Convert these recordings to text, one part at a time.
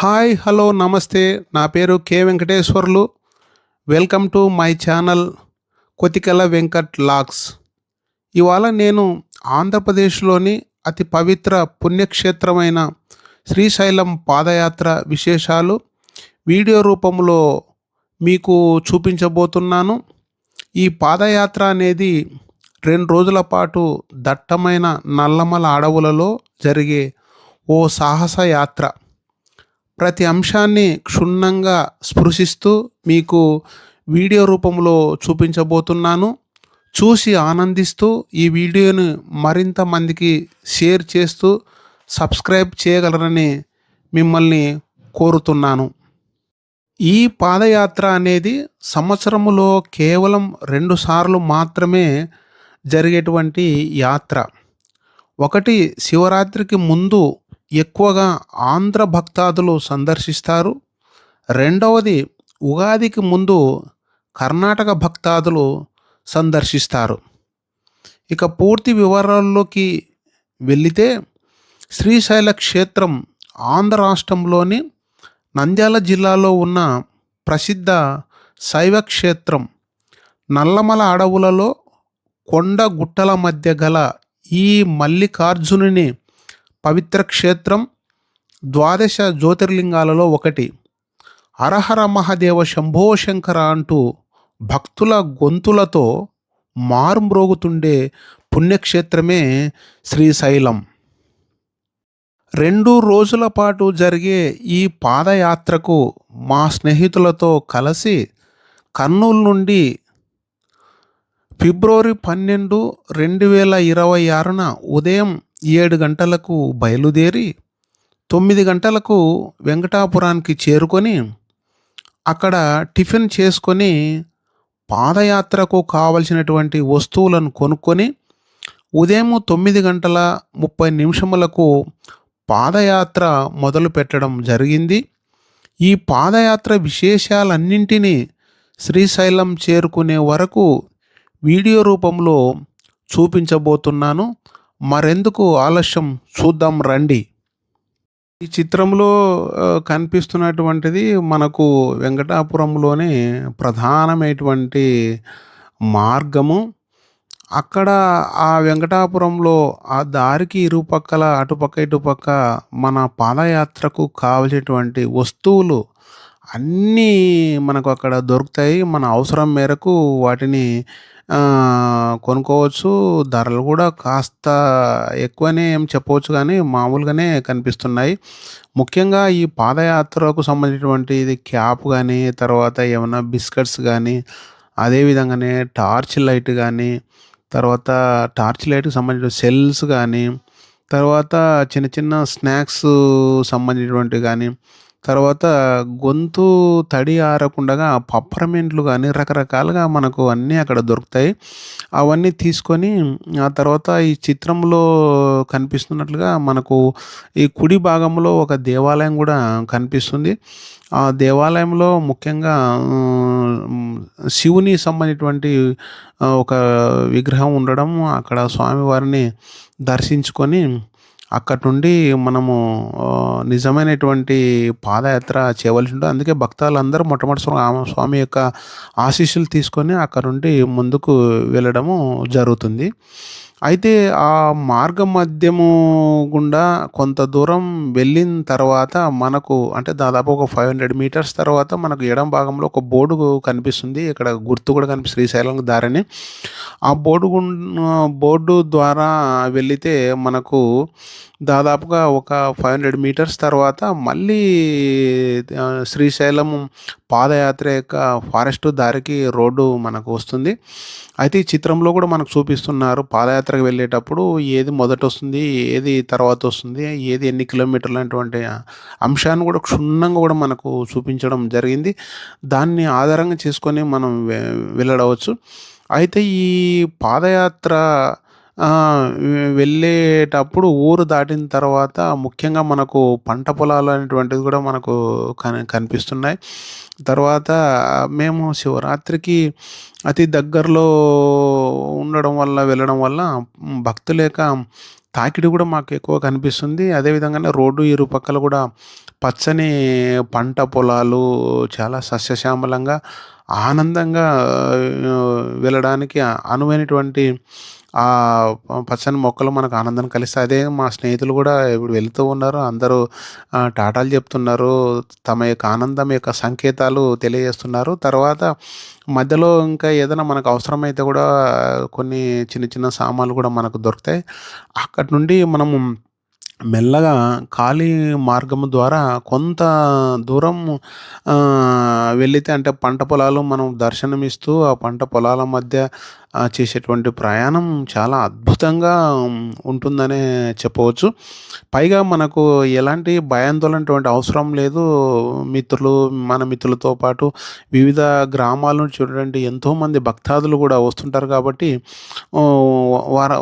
Hi hello నమస్తే. నా పేరు Venkateswarlu. Welcome to my channel Kothikela Venkat logs. ఇవాళ నేను ఆంధ్రప్రదేశ్లోని అతి పవిత్ర పుణ్యక్షేత్రమైన శ్రీశైలం పాదయాత్ర విశేషాలు వీడియో రూపంలో మీకు చూపించబోతున్నాను. ఈ పాదయాత్ర అనేది 2 రోజుల పాటు దట్టమైన నల్లమల అడవులలో జరిగే ఓ సాహస యాత్ర. ప్రతి అంశాన్ని క్షుణ్ణంగా స్పృశిస్తూ మీకు వీడియో రూపంలో చూపించబోతున్నాను. చూసి ఆనందిస్తూ ఈ వీడియోని మరింత మందికి షేర్ చేస్తూ సబ్స్క్రైబ్ చేయగలరని మిమ్మల్ని కోరుతున్నాను. ఈ పాదయాత్ర అనేది సంవత్సరములో కేవలం 2 సార్లు మాత్రమే జరిగేటువంటి యాత్ర. ఒకటి శివరాత్రికి ముందు ఎక్కువగా ఆంధ్ర భక్తాదులు సందర్శిస్తారు. రెండవది ఉగాదికి ముందు కర్ణాటక భక్తాదులు సందర్శిస్తారు. ఇక పూర్తి వివరాల్లోకి వెళితే శ్రీశైల క్షేత్రం ఆంధ్ర రాష్ట్రంలోని నంద్యాల జిల్లాలో ఉన్న ప్రసిద్ధ శైవ క్షేత్రం. నల్లమల అడవులలో కొండ గుట్టల మధ్య గల ఈ మల్లికార్జునుని పవిత్ర క్షేత్రం 12 జ్యోతిర్లింగాలలో ఒకటి. హరహర మహాదేవ శంభో శంకర అంటూ భక్తుల గొంతులతో మారుమ్రోగుతుండే పుణ్యక్షేత్రమే శ్రీశైలం. 2 రోజుల పాటు జరిగే ఈ పాదయాత్రకు మా స్నేహితులతో కలిసి కర్నూలు నుండి ఫిబ్రవరి 12, 2026న ఉదయం 7 గంటలకు బయలుదేరి 9 గంటలకు వెంకటాపురానికి చేరుకొని అక్కడ టిఫిన్ చేసుకొని పాదయాత్రకు కావలసినటువంటి వస్తువులను కొనుక్కొని ఉదయం 9:30 పాదయాత్ర మొదలు పెట్టడం జరిగింది. ఈ పాదయాత్ర విశేషాలన్నింటినీ శ్రీశైలం చేరుకునే వరకు వీడియో రూపంలో చూపించబోతున్నాను. మరెందుకు ఆలస్యం, చూద్దాం రండి. ఈ చిత్రంలో కనిపిస్తున్నటువంటిది మనకు వెంకటాపురంలోనే ప్రధానమైనటువంటి మార్గము. అక్కడ ఆ వెంకటాపురంలో ఆ దారికి ఇరుపక్కల అటుపక్క ఇటుపక్క మన పాదయాత్రకు కావలసినటువంటి వస్తువులు అన్నీ మనకు అక్కడ దొరుకుతాయి. మన అవసరం మేరకు వాటిని కొనుక్కోవచ్చు. ధరలు కూడా కాస్త ఎక్కువనే ఏం చెప్పవచ్చు, కానీ మామూలుగానే కనిపిస్తున్నాయి. ముఖ్యంగా ఈ పాదయాత్రకు సంబంధించినటువంటి ఇది క్యాప్ కానీ, తర్వాత ఏమన్నా బిస్కెట్స్ కానీ, అదేవిధంగానే టార్చ్ లైట్ కానీ, తర్వాత టార్చ్ లైట్‌కి సంబంధించిన సెల్స్ కానీ, తర్వాత చిన్న చిన్న స్నాక్స్ సంబంధించినటువంటివి కానీ, తర్వాత గొంతు తడి ఆరకుండగా పప్పరమెంట్లు కానీ రకరకాలుగా మనకు అన్నీ అక్కడ దొరుకుతాయి. అవన్నీ తీసుకొని ఆ తర్వాత ఈ చిత్రంలో కనిపిస్తున్నట్లుగా మనకు ఈ కుడి భాగంలో ఒక దేవాలయం కూడా కనిపిస్తుంది. ఆ దేవాలయంలో ముఖ్యంగా శివుని సంబంధించినటువంటి ఒక విగ్రహం ఉండడం, అక్కడ స్వామివారిని దర్శించుకొని అక్కడి నుండి మనము నిజమైనటువంటి పాదయాత్ర చేయవలసి ఉంటుంది. అందుకే భక్తులందరూ మొట్టమొదటి స్వామి యొక్క ఆశీస్సులు తీసుకొని అక్కడ నుండి ముందుకు వెళ్ళడము జరుగుతుంది. అయితే ఆ మార్గ మధ్యము గుండా కొంత దూరం వెళ్ళిన తర్వాత మనకు అంటే దాదాపు ఒక 500 మీటర్స్ తర్వాత మనకు ఎడమ భాగంలో ఒక బోర్డు కనిపిస్తుంది. ఇక్కడ గుర్తు కూడా కనిపిస్తుంది, శ్రీశైలం దారిని. ఆ బోర్డు ద్వారా వెళితే మనకు దాదాపుగా ఒక 500 మీటర్స్ తర్వాత మళ్ళీ శ్రీశైలం పాదయాత్ర యొక్క ఫారెస్ట్ దారికి రోడ్డు మనకు వస్తుంది. అయితే ఈ చిత్రంలో కూడా మనకు చూపిస్తున్నారు పాదయాత్రకు వెళ్ళేటప్పుడు ఏది మొదట వస్తుంది, ఏది తర్వాత వస్తుంది, ఏది ఎన్ని కిలోమీటర్లు అనేటువంటి అంశాన్ని కూడా క్షుణ్ణంగా కూడా మనకు చూపించడం జరిగింది. దాన్ని ఆధారంగా చేసుకొని మనం వెళ్ళవచ్చు. అయితే ఈ పాదయాత్ర వెళ్ళేటప్పుడు ఊరు దాటిన తర్వాత ముఖ్యంగా మనకు పంట పొలాలు అనేటువంటిది కూడా మనకు కనిపిస్తున్నాయి. తర్వాత మేము శివరాత్రికి అతి దగ్గరలో ఉండడం వల్ల వెళ్ళడం వల్ల భక్తుల యొక్క తాకిడి గూడా మాకెక్కువ కనిపిస్తుంది. అదే విధంగానే రోడ్డు ఇరుపక్కల గూడా పచ్చని పంట పొలాలు చాలా సస్యశ్యామలంగా, ఆనందంగా వెళ్ళడానికి అనువైనటువంటి పచ్చని మొక్కలు మనకు ఆనందాన్ని కలిస్తాయి. అదే మా స్నేహితులు గూడా ఇప్పుడు వెళ్తూ ఉన్నారు. అందరూ టాటాలు చెప్తున్నారు. తమ యొక్క ఆనందం యొక్క సంకేతాలు తెలియజేస్తున్నారు. తర్వాత మధ్యలో ఇంకా ఏదైనా మనకు అవసరమైతే గూడా కొన్ని చిన్న చిన్న సామాన్లు గూడా మనకు దొరుకుతాయి. అక్కడి నుండి మనము మెల్లగా ఖాళీ మార్గము ద్వారా కొంత దూరం వెళ్ళితే అంటే పంట పొలాలు మనం దర్శనమిస్తూ ఆ పంట పొలాల మధ్య చేసేటువంటి ప్రయాణం చాలా అద్భుతంగా ఉంటుందనే చెప్పవచ్చు. పైగా మనకు ఎలాంటి భయాందోళనటువంటి అవసరం లేదు. మిత్రులు మన మిత్రులతో పాటు వివిధ గ్రామాల నుంచి చూడండి ఎంతోమంది భక్తాదులు గూడా వస్తుంటారు కాబట్టి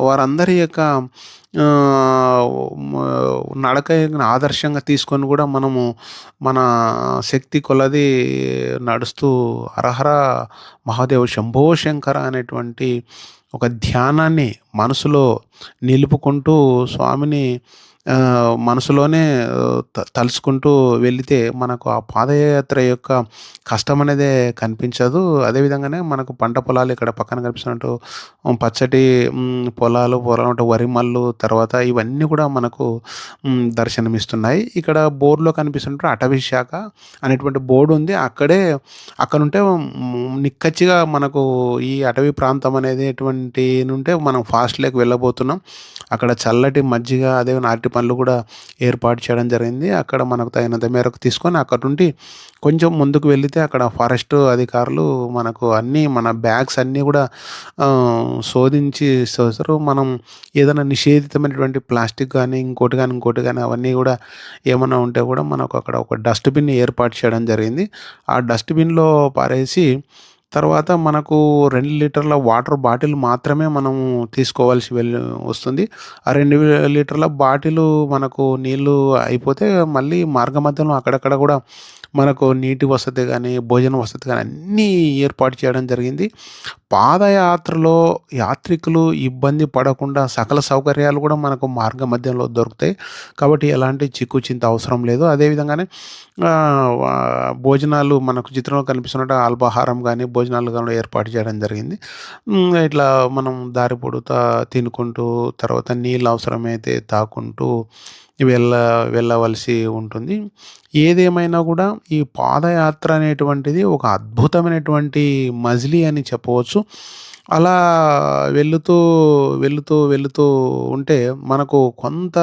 వారందరి యొక్క మ నడకని ఆదర్శంగా తీసుకొని గూడా మనము మన శక్తి కొలది నడుస్తూ హరహర మహాదేవ శంభో శంకర అనేటువంటి ఒక ధ్యానాన్ని మనసులో నిలుపుకుంటూ స్వామిని మనసులోనే తలుచుకుంటూ వెళితే మనకు ఆ పాదయాత్ర యొక్క కష్టమనేదే కనిపించదు. అదే విధంగానే మనకు పంట పొలాలు ఇక్కడ పక్కన కనిపిస్తున్నట్టు పచ్చటి పొలాలు అంటే వరి మల్లు తర్వాత ఇవన్నీ కూడా మనకు దర్శనమిస్తున్నాయి. ఇక్కడ బోర్డ్‌లో కనిపిస్తున్నట్టు అటవీ శాఖ అనేటువంటి బోర్డ్ ఉంది. అక్కడుంటే నిక్కచ్చిగా మనకు ఈ అటవీ ప్రాంతం అనేది ఎటువంటి నుంటే మనం ఫాస్ట్ లేక్ వెళ్ళబోతున్నాం. అక్కడ చల్లటి మజ్జిగ అదే అరటి పండ్లు కూడా ఏర్పాటు చేయడం జరిగింది. అక్కడ మనకు తగినంత మేరకు తీసుకొని అక్కడి నుండి కొంచెం ముందుకు వెళ్ళితే అక్కడ ఫారెస్ట్ అధికారులు మనకు అన్నీ మన బ్యాగ్స్ అన్నీ కూడా శోధించి ఇస్తారు. మనం ఏదైనా నిషేధితమైనటువంటి ప్లాస్టిక్ గానీ, ఇంకోటి గానీ అవన్నీ గూడా ఏమన్నా ఉంటే గూడా మనకు అక్కడ ఒక డస్ట్‌బిన్ ఏర్పాటు చేయడం జరిగింది. ఆ డస్ట్‌బిన్‌లో పారేసి తర్వాత మనకు 2 లీటర్ల వాటర్ బాటిల్ మాత్రమే మనము తీసుకోవాల్సి వస్తుంది. ఆ 2 లీటర్ల బాటిలు మనకు నీళ్ళు అయిపోతే మళ్ళీ మార్గమధ్యంలో అక్కడక్కడ గూడా మనకు నీటి వసతి గానీ, భోజన వసతి గానీ అన్నీ ఏర్పాటు చేయడం జరిగింది. పాదయాత్రలో యాత్రికులు ఇబ్బంది పడకుండా సకల సౌకర్యాలు గూడా మనకు మార్గ మధ్యంలో దొరుకుతాయి. కాబట్టి ఎలాంటి చిక్కు చింత అవసరం లేదు. అదే విధంగానే భోజనాలు మనకు చిత్రంలో కనిపిస్తున్నట్టు అల్పాహారం గానీ, భోజనాలు గాని ఏర్పాటు చేయడం జరిగింది. ఇట్లా మనం దారి పొడుగుతా తినుకుంటూ తర్వాత నీళ్ళు అవసరమైతే తాగుకుంటూ వెళ్ళ వెళ్ళవలసి ఉంటుంది. ఏదేమైనా గూడా ఈ పాదయాత్ర అనేటువంటిది ఒక అద్భుతమైనటువంటి మజిలీ అని చెప్పవచ్చు. అలా వెళుతూ ఉంటే మనకు కొంత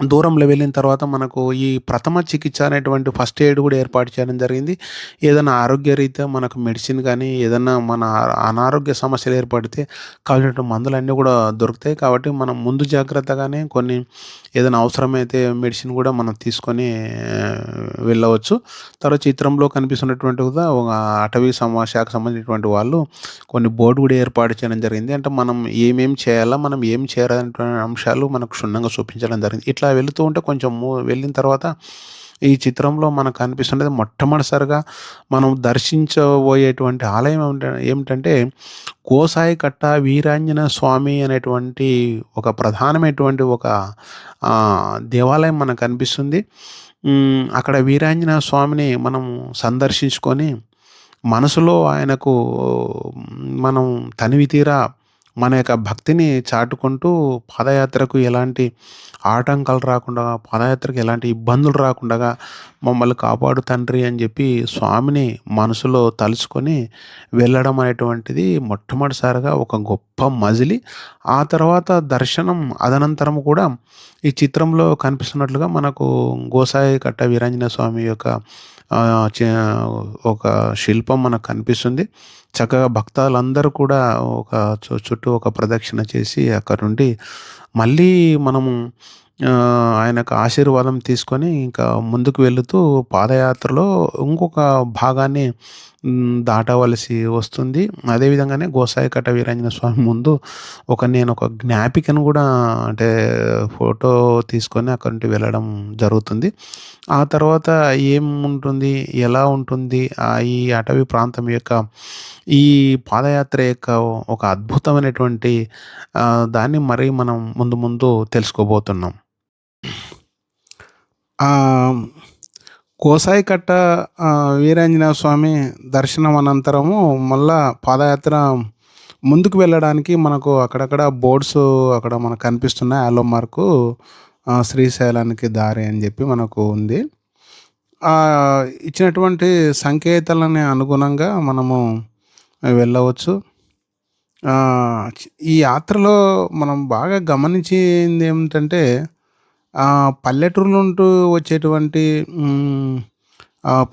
దూరంలో వెళ్ళిన తర్వాత మనకు ఈ ప్రథమ చికిత్స అనేటువంటి ఫస్ట్ ఎయిడ్ గూడా ఏర్పాటు చేయడం జరిగింది. ఏదైనా ఆరోగ్యరీత్యా మనకు మెడిసిన్ గానీ, ఏదన్నా మన అనారోగ్య సమస్యలు ఏర్పడితే కావాల్సినటువంటి మందులన్నీ గూడా దొరుకుతాయి. కాబట్టి మనం ముందు జాగ్రత్తగానే కొన్ని ఏదైనా అవసరమైతే మెడిసిన్ గూడా మనం తీసుకొని వెళ్ళవచ్చు. తర్వాత చిత్రంలో కనిపిస్తున్నటువంటి కూడా ఒక అటవీ శాఖకు సంబంధించినటువంటి వాళ్ళు కొన్ని బోర్డ్ గూడా ఏర్పాటు చేయడం జరిగింది. అంటే మనం ఏమేం చేయాలా, మనం ఏం చేయరాదనేటువంటి అంశాలు మనకు క్షుణ్ణంగా చూపించడం జరిగింది. ఇట్లా వెళుతూ ఉంటే కొంచెం వెళ్ళిన తర్వాత ఈ చిత్రంలో మనకు కనిపిస్తున్నది మొట్టమొదటిసారిగా మనం దర్శించబోయేటువంటి ఆలయం ఏమిటంటే గోసాయికట్ట వీరాంజనేయ స్వామి అనేటువంటి ఒక ప్రధానమైనటువంటి ఒక దేవాలయం మనకు కనిపిస్తుంది. అక్కడ వీరాంజనేయ స్వామిని మనం సందర్శించుకొని మనసులో ఆయనకు మనం తనివి తీరా మన యొక్క భక్తిని చాటుకుంటూ పాదయాత్రకు ఎలాంటి ఆటంకాలు రాకుండా, పాదయాత్రకు ఎలాంటి ఇబ్బందులు రాకుండగా మమ్మల్ని కాపాడు తండ్రి అని జెప్పి స్వామిని మనసులో తలుచుకొని వెళ్ళడం అనేటువంటిది మొట్టమొదటిసారిగా ఒక గొప్ప మజిలీ. ఆ తర్వాత దర్శనం అదనంతరం కూడా ఈ చిత్రంలో కనిపిస్తున్నట్లుగా మనకు గోసాయి కట్ట వీరాంజనేయ స్వామి యొక్క చ ఒక శిల్పం మనకు కనిపిస్తుంది. చక్కగా భక్తాదులందరూ కూడా ఒక చుట్టూ ఒక ప్రదక్షిణ చేసి అక్కడి నుండి మళ్ళీ మనము ఆయనకు ఆశీర్వాదం తీసుకొని ఇంకా ముందుకు వెళుతూ పాదయాత్రలో ఇంకొక భాగాన్ని దాటవలసి వస్తుంది. అదే విధంగానే గోసాయికట్ట వీరాంజనేయ స్వామి ముందు నేనొక జ్ఞాపికను గూడా అంటే ఫోటో తీసుకొని అక్కడి నుండి వెళ్ళడం జరుగుతుంది. ఆ తర్వాత ఏముంటుంది? ఎలా ఉంటుంది? ఈ అటవీ ప్రాంతం యొక్క ఈ పాదయాత్ర యొక్క ఒక అద్భుతమైనటువంటి దాన్ని మరి మనం ముందు ముందు తెలుసుకోబోతున్నాం. ఆహ్, గోసాయికట్ట వీరాంజనేయ స్వామి దర్శనం అనంతరము మళ్ళా పాదయాత్ర ముందుకు వెళ్ళడానికి మనకు అక్కడక్కడ బోర్డ్స్ అక్కడ మనకు కనిపిస్తున్నాయి. యాలో మార్కు శ్రీశైలానికి దారి అని జెప్పి మనకు ఉంది. ఇచ్చినటువంటి సంకేతాలని అనుగుణంగా మనము వెళ్ళవచ్చు. ఈ యాత్రలో మనం బాగా గమనించిందేమిటంటే పల్లెటూరు నుంటూ వచ్చేటువంటి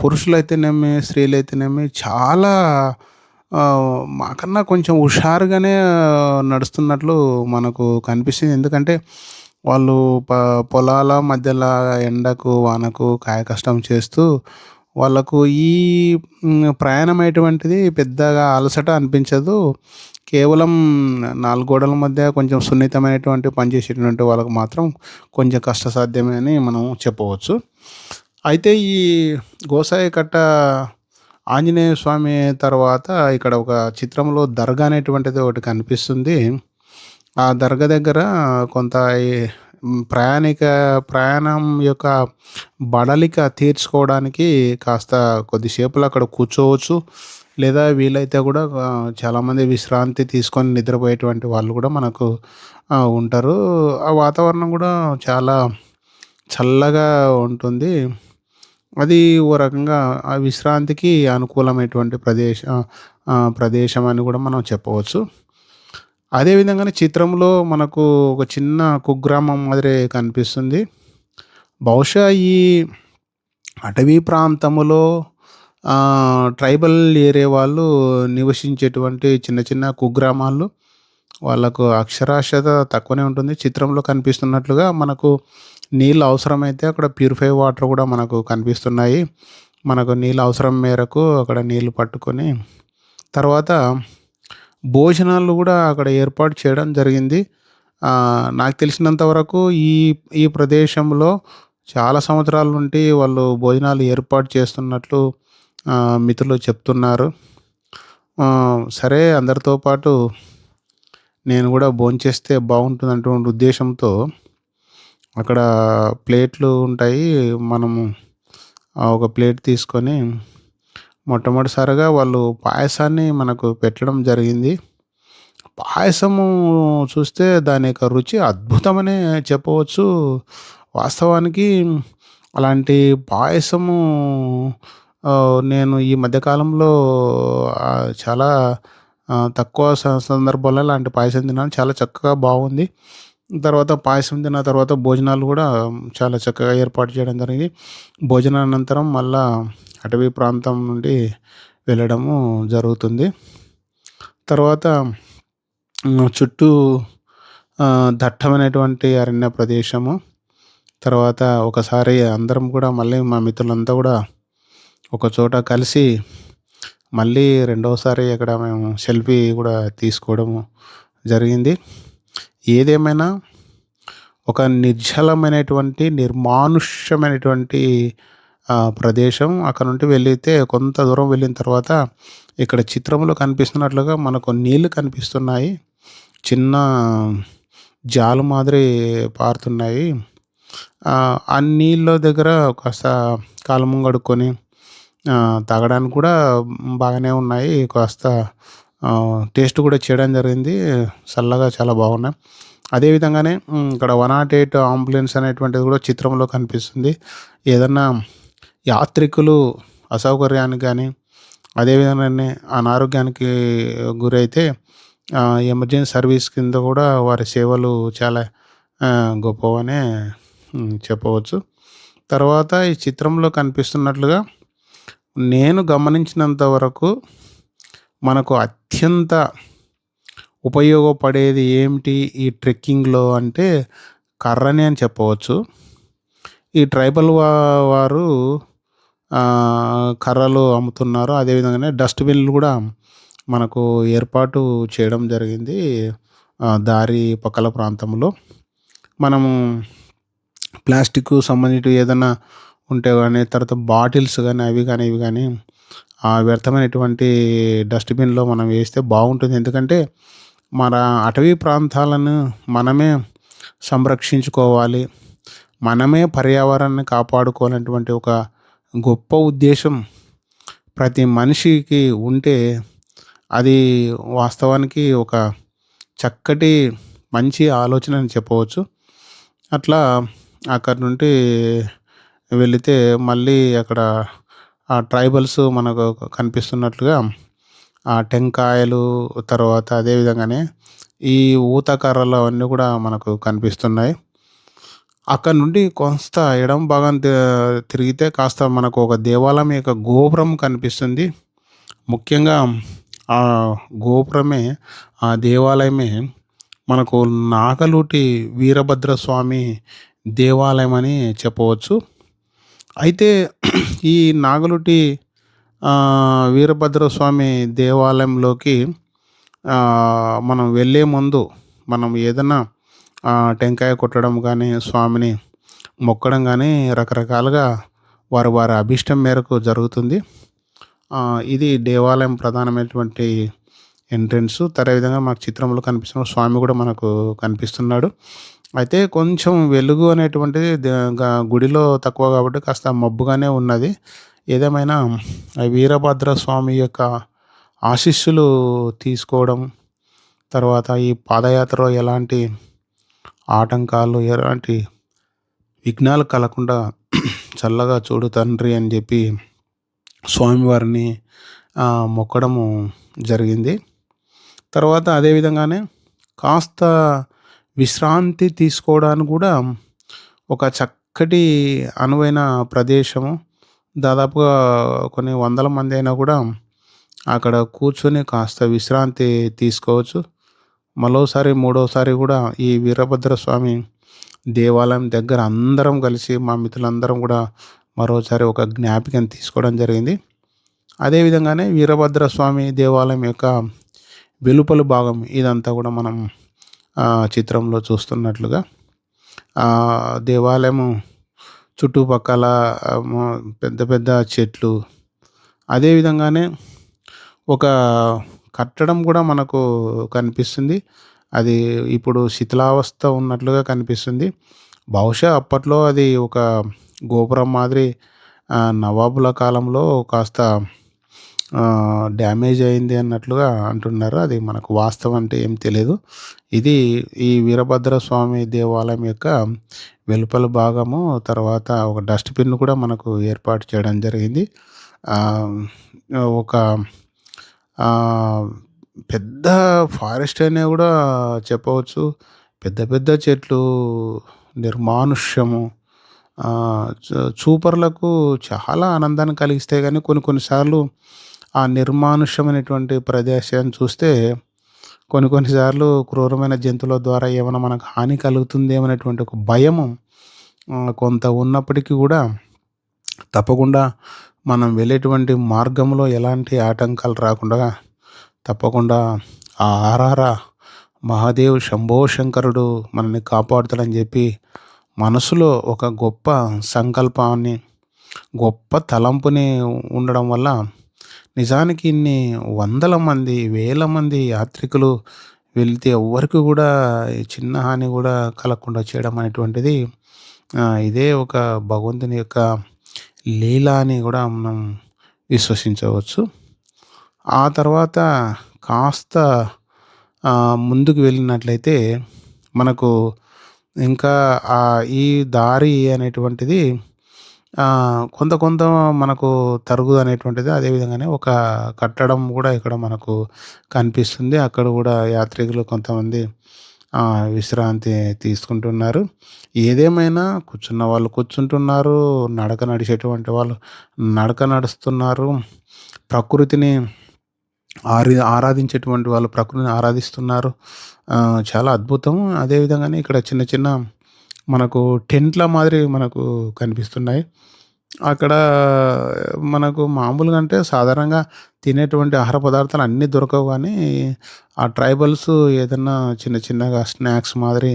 పురుషులైతేనేమి, స్త్రీలైతేనేమి చాలా మాకన్నా కొంచెం హుషారుగానే నడుస్తున్నట్లు మనకు కనిపిస్తుంది. ఎందుకంటే వాళ్ళు ప పొలాల మధ్యల ఎండకు, వానకు కాయకష్టం చేస్తూ వాళ్ళకు ఈ ప్రయాణం అటువంటిది పెద్దగా అలసట అనిపించదు. కేవలం 4 గోడల మధ్య కొంచెం సున్నితమైనటువంటి పని చేసేటువంటి వాళ్ళకి మాత్రం కొంచెం కష్టసాధ్యమే అని మనం చెప్పవచ్చు. అయితే ఈ గోసాయి కట్ట ఆంజనేయ స్వామి తర్వాత ఇక్కడ ఒక చిత్రంలో దర్గా అనేటువంటిది ఒకటి కనిపిస్తుంది. ఆ దర్గా దగ్గర కొంత ఈ ప్రయాణం యొక్క బడలిక తీర్చుకోవడానికి కాస్త కొద్దిసేపులో అక్కడ కూర్చోవచ్చు. లేదా వీలైతే గూడా చాలామంది విశ్రాంతి తీసుకొని నిద్రపోయేటువంటి వాళ్ళు గూడా మనకు ఉంటారు. ఆ వాతావరణం గూడా చాలా చల్లగా ఉంటుంది. అది ఓ రకంగా ఆ విశ్రాంతికి అనుకూలమైనటువంటి ప్రదేశం అని గూడా మనం చెప్పవచ్చు. అదే విధంగానే చిత్రంలో మనకు ఒక చిన్న కుగ్రామం మాదిరి కనిపిస్తుంది. బహుశా ఈ అటవీ ప్రాంతములో ట్రైబల్ ఏరియా వాళ్ళు నివసించేటువంటి చిన్న చిన్న కుగ్రామాలు. వాళ్ళకు అక్షరాస్యత తక్కువనే ఉంటుంది. చిత్రంలో కనిపిస్తున్నట్లుగా మనకు నీళ్ళు అవసరమైతే అక్కడ ప్యూరిఫై వాటర్ కూడా మనకు కనిపిస్తున్నాయి. మనకు నీళ్ళు అవసరం మేరకు అక్కడ నీళ్ళు పట్టుకొని తర్వాత భోజనాలు గూడా అక్కడ ఏర్పాటు చేయడం జరిగింది. నాకు తెలిసినంత వరకు ఈ ఈ ప్రదేశంలో చాలా సంవత్సరాల నుండి వాళ్ళు భోజనాలు ఏర్పాటు చేస్తున్నట్లు మిత్రులు చెప్తున్నారు. సరే అందరితో పాటు నేను గూడా భోంచేస్తే బాగుంటుందనేటువంటి ఉద్దేశంతో అక్కడ ప్లేట్లు ఉంటాయి. మనము ఒక ప్లేట్ తీసుకొని మొట్టమొదటిసారిగా వాళ్ళు పాయసాన్ని మనకు పెట్టడం జరిగింది. పాయసము చూస్తే దాని యొక్క రుచి అద్భుతమనే చెప్పవచ్చు. వాస్తవానికి అలాంటి పాయసము నేను ఈ మధ్య కాలంలో చాలా తక్కువ సందర్భాల్లో అలాంటి పాయసం తిన్నాను. చాలా చక్కగా బాగుంది. తర్వాత పాయసం తిన్న తర్వాత భోజనాలు గూడా చాలా చక్కగా ఏర్పాటు చేయడం జరిగింది. భోజనానంతరం మళ్ళా అటవీ ప్రాంతం నుండి వెళ్ళడము జరుగుతుంది. తర్వాత చుట్టూ దట్టమైనటువంటి అరణ్య ప్రదేశము. తర్వాత ఒకసారి అందరం కూడా మళ్ళీ మా మిత్రులంతా గూడా ఒకచోట కలిసి మళ్ళీ రెండోసారి అక్కడ మేము సెల్ఫీ గూడా తీసుకోవడము జరిగింది. ఏదేమైనా ఒక నిర్జలమైనటువంటి, నిర్మానుష్యమైనటువంటి ప్రదేశం. అక్కడ నుండి వెళ్ళితే కొంత దూరం వెళ్ళిన తర్వాత ఇక్కడ చిత్రంలో కనిపిస్తున్నట్లుగా మనకు నీళ్ళు కనిపిస్తున్నాయి. చిన్న జాలు మాదిరి పారుతున్నాయి. ఆ నీళ్ళ దగ్గర కాస్త కాళ్ళు మొహం కడుక్కొని తాగడానికి కూడా బాగానే ఉన్నాయి. కాస్త టేస్ట్ కూడా చేయడం జరిగింది. చల్లగా చాలా బాగున్నాయి. అదే విధంగానే ఇక్కడ 108 అంబులెన్స్ అనేటువంటిది కూడా చిత్రంలో కనిపిస్తుంది. ఏదన్నా యాత్రికులు అసౌకర్యానికి గానీ, అదే విధంగానే అనారోగ్యానికి గురైతే ఎమర్జెన్సీ సర్వీస్ కింద కూడా వారి సేవలు చాలా గొప్పవనే చెప్పవచ్చు. తర్వాత ఈ చిత్రంలో కనిపిస్తున్నట్లుగా నేను గమనించినంత వరకు మనకు అత్యంత ఉపయోగపడేది ఏమిటి ఈ ట్రెక్కింగ్‌లో అంటే కర్రనే అని చెప్పవచ్చు. ఈ ట్రైబల్ వారు కర్రలు అమ్ముతున్నారు. అదే విధంగానే డస్ట్‌బిన్‌లు కూడా మనకు ఏర్పాటు చేయడం జరిగింది. దారి పక్కల ప్రాంతంలో. మనము ప్లాస్టిక్కు సంబంధించినవి ఏదన్నా ఉంటే గానీ, తర్వాత బాటిల్స్ గానీ, అవి గానీ, ఇవి గానీ వ్యర్థమైనటువంటి డస్ట్‌బిన్‌లో మనం వేస్తే బాగుంటుంది. ఎందుకంటే మన అటవీ ప్రాంతాలను మనమే సంరక్షించుకోవాలి. మనమే పర్యావరణాన్ని కాపాడుకోవాలనేటువంటి ఒక గొప్ప ఉద్దేశం ప్రతి మనిషికి ఉంటే అది వాస్తవానికి ఒక చక్కటి మంచి ఆలోచన అని చెప్పవచ్చు. అట్లా అక్కడి నుండి వెళితే మళ్ళీ అక్కడ ఆ ట్రైబల్స్ మనకు కనిపిస్తున్నట్లుగా ఆ టెంకాయలు, తర్వాత అదే విధంగానే ఈ ఊత కర్రలు అవన్నీ కూడా మనకు కనిపిస్తున్నాయి. అక్కడి నుండి కొంత ఎడమ భాగం తిరిగితే కాస్త మనకు ఒక దేవాలయం యొక్క గోపురం కనిపిస్తుంది. ముఖ్యంగా ఆ గోపురమే, ఆ దేవాలయమే మనకు నాగలుటి వీరభద్రస్వామి దేవాలయం అని చెప్పవచ్చు. అయితే ఈ నాగలుటి వీరభద్రస్వామి దేవాలయంలోకి మనం వెళ్ళే ముందు మనం ఏదన్నా టెంకాయ కొట్టడం గానీ, స్వామిని మొక్కడం గానీ రకరకాలుగా వారి వారి అభీష్టం మేరకు జరుగుతుంది. ఇది దేవాలయం ప్రధానమైనటువంటి ఎంట్రన్స్. అదే విధంగా మనకు చిత్రంలో కనిపిస్తున్న స్వామి గూడా మనకు కనిపిస్తున్నాడు. అయితే కొంచెం వెలుగు అనేటువంటిది గుడిలో తక్కువ కాబట్టి కాస్త మబ్బుగానే ఉన్నది. ఏదేమైనా ఆ వీరభద్ర స్వామి యొక్క ఆశీస్సులు తీసుకోవడం, తర్వాత ఈ పాదయాత్రలో ఎలాంటి ఆటంకాలు, ఎలాంటి విఘ్నాలు కలగకుండా చల్లగా చూడు తండ్రి అని జెప్పి స్వామివారిని మొక్కడము జరిగింది. తర్వాత అదే విధంగానే కాస్త విశ్రాంతి తీసుకోవడానికి గూడా ఒక చక్కటి అనువైన ప్రదేశము. దాదాపుగా కొన్ని వందల మంది అయినా గూడా అక్కడ కూర్చొని కాస్త విశ్రాంతి తీసుకోవచ్చు. మరోసారి, మూడోసారి గూడా ఈ వీరభద్ర స్వామి దేవాలయం దగ్గర అందరం కలిసి మా మిత్రులందరం గూడా మరోసారి ఒక జ్ఞాపికను తీసుకోవడం జరిగింది. అదే విధంగానే వీరభద్ర స్వామి దేవాలయం యొక్క వెలుపలి భాగం ఇదంతా గూడా మనం చిత్రంలో చూస్తున్నట్లుగా దేవాలయము చుట్టుపక్కల పెద్ద పెద్ద చెట్లు, అదే విధంగానే ఒక కట్టడం గూడా మనకు కనిపిస్తుంది. అది ఇప్పుడు శిథిలావస్థ ఉన్నట్లుగా కనిపిస్తుంది. బహుశా అప్పట్లో అది ఒక గోపురం మాదిరి నవాబుల కాలంలో కాస్త డ్యామేజ్ అయింది అన్నట్లుగా అంటున్నారు. అది మనకు వాస్తవం అంటే ఏం తెలీదు. ఇది ఈ వీరభద్ర స్వామి దేవాలయం యొక్క వెలుపల భాగము. తర్వాత ఒక డస్ట్‌బిన్ కూడా మనకు ఏర్పాటు చేయడం జరిగింది. ఆహ్, ఒక ఆహ్, పెద్ద ఫారెస్ట్ అనే గూడా చెప్పవచ్చు. పెద్ద పెద్ద చెట్లు, నిర్మానుష్యము, చూపరులకు చాలా ఆనందాన్ని కలిగిస్తాయి గానీ కొన్ని కొన్ని సార్లు ఆ నిర్మానుష్యమైనటువంటి ప్రదేశాన్ని చూస్తే కొన్ని కొన్ని సార్లు క్రూరమైన జంతువుల ద్వారా ఏమైనా మనకు హాని కలుగుతుందేమో అనేటువంటి ఒక భయము కొంత ఉన్నప్పటికీ గూడా తప్పకుండా మనం వెళ్ళేటువంటి మార్గంలో ఎలాంటి ఆటంకాలు రాకుండా తప్పకుండా ఆ ఆరార మహాదేవ్ శంభో శంకరుడు మనల్ని కాపాడుతాడని జెప్పి మనసులో ఒక గొప్ప సంకల్పాన్ని, గొప్ప తలంపుని ఉండడం వల్ల నిజానికి ఇన్ని వందల మంది, వేల మంది యాత్రికులు వెళ్తే ఎవ్వరికి గూడా చిన్న హాని గూడా కలగకుండా చేయడం అనేటువంటిది ఇదే ఒక భగవంతుని యొక్క లీల అని గూడా మనం విశ్వసించవచ్చు. ఆ తర్వాత కాస్త ముందుకు వెళ్ళినట్లయితే మనకు ఇంకా ఈ దారి అనేటువంటిది కొంత కొంత మనకు తరుగుదనేటువంటిది. అదే విధంగానే ఒక కట్టడం గూడా ఇక్కడ మనకు కనిపిస్తుంది. అక్కడ గూడా యాత్రికులు కొంతమంది విశ్రాంతి తీసుకుంటున్నారు. ఏదేమైనా కూర్చున్న వాళ్ళు కూర్చుంటున్నారు. నడక నడిచేటువంటి వాళ్ళు నడక నడుస్తున్నారు. ప్రకృతిని ఆరాధించేటువంటి వాళ్ళు ప్రకృతిని ఆరాధిస్తున్నారు. చాలా అద్భుతం. అదే విధంగానే ఇక్కడ చిన్న చిన్న మనకు టెంట్ల మాదిరి మనకు కనిపిస్తున్నాయి. అక్కడ మనకు మామూలుగా అంటే సాధారణంగా తినేటువంటి ఆహార పదార్థాలు అన్నీ దొరకవు గానీ, ఆ ట్రైబల్స్ ఏదన్నా చిన్న చిన్నగా స్నాక్స్ మాదిరి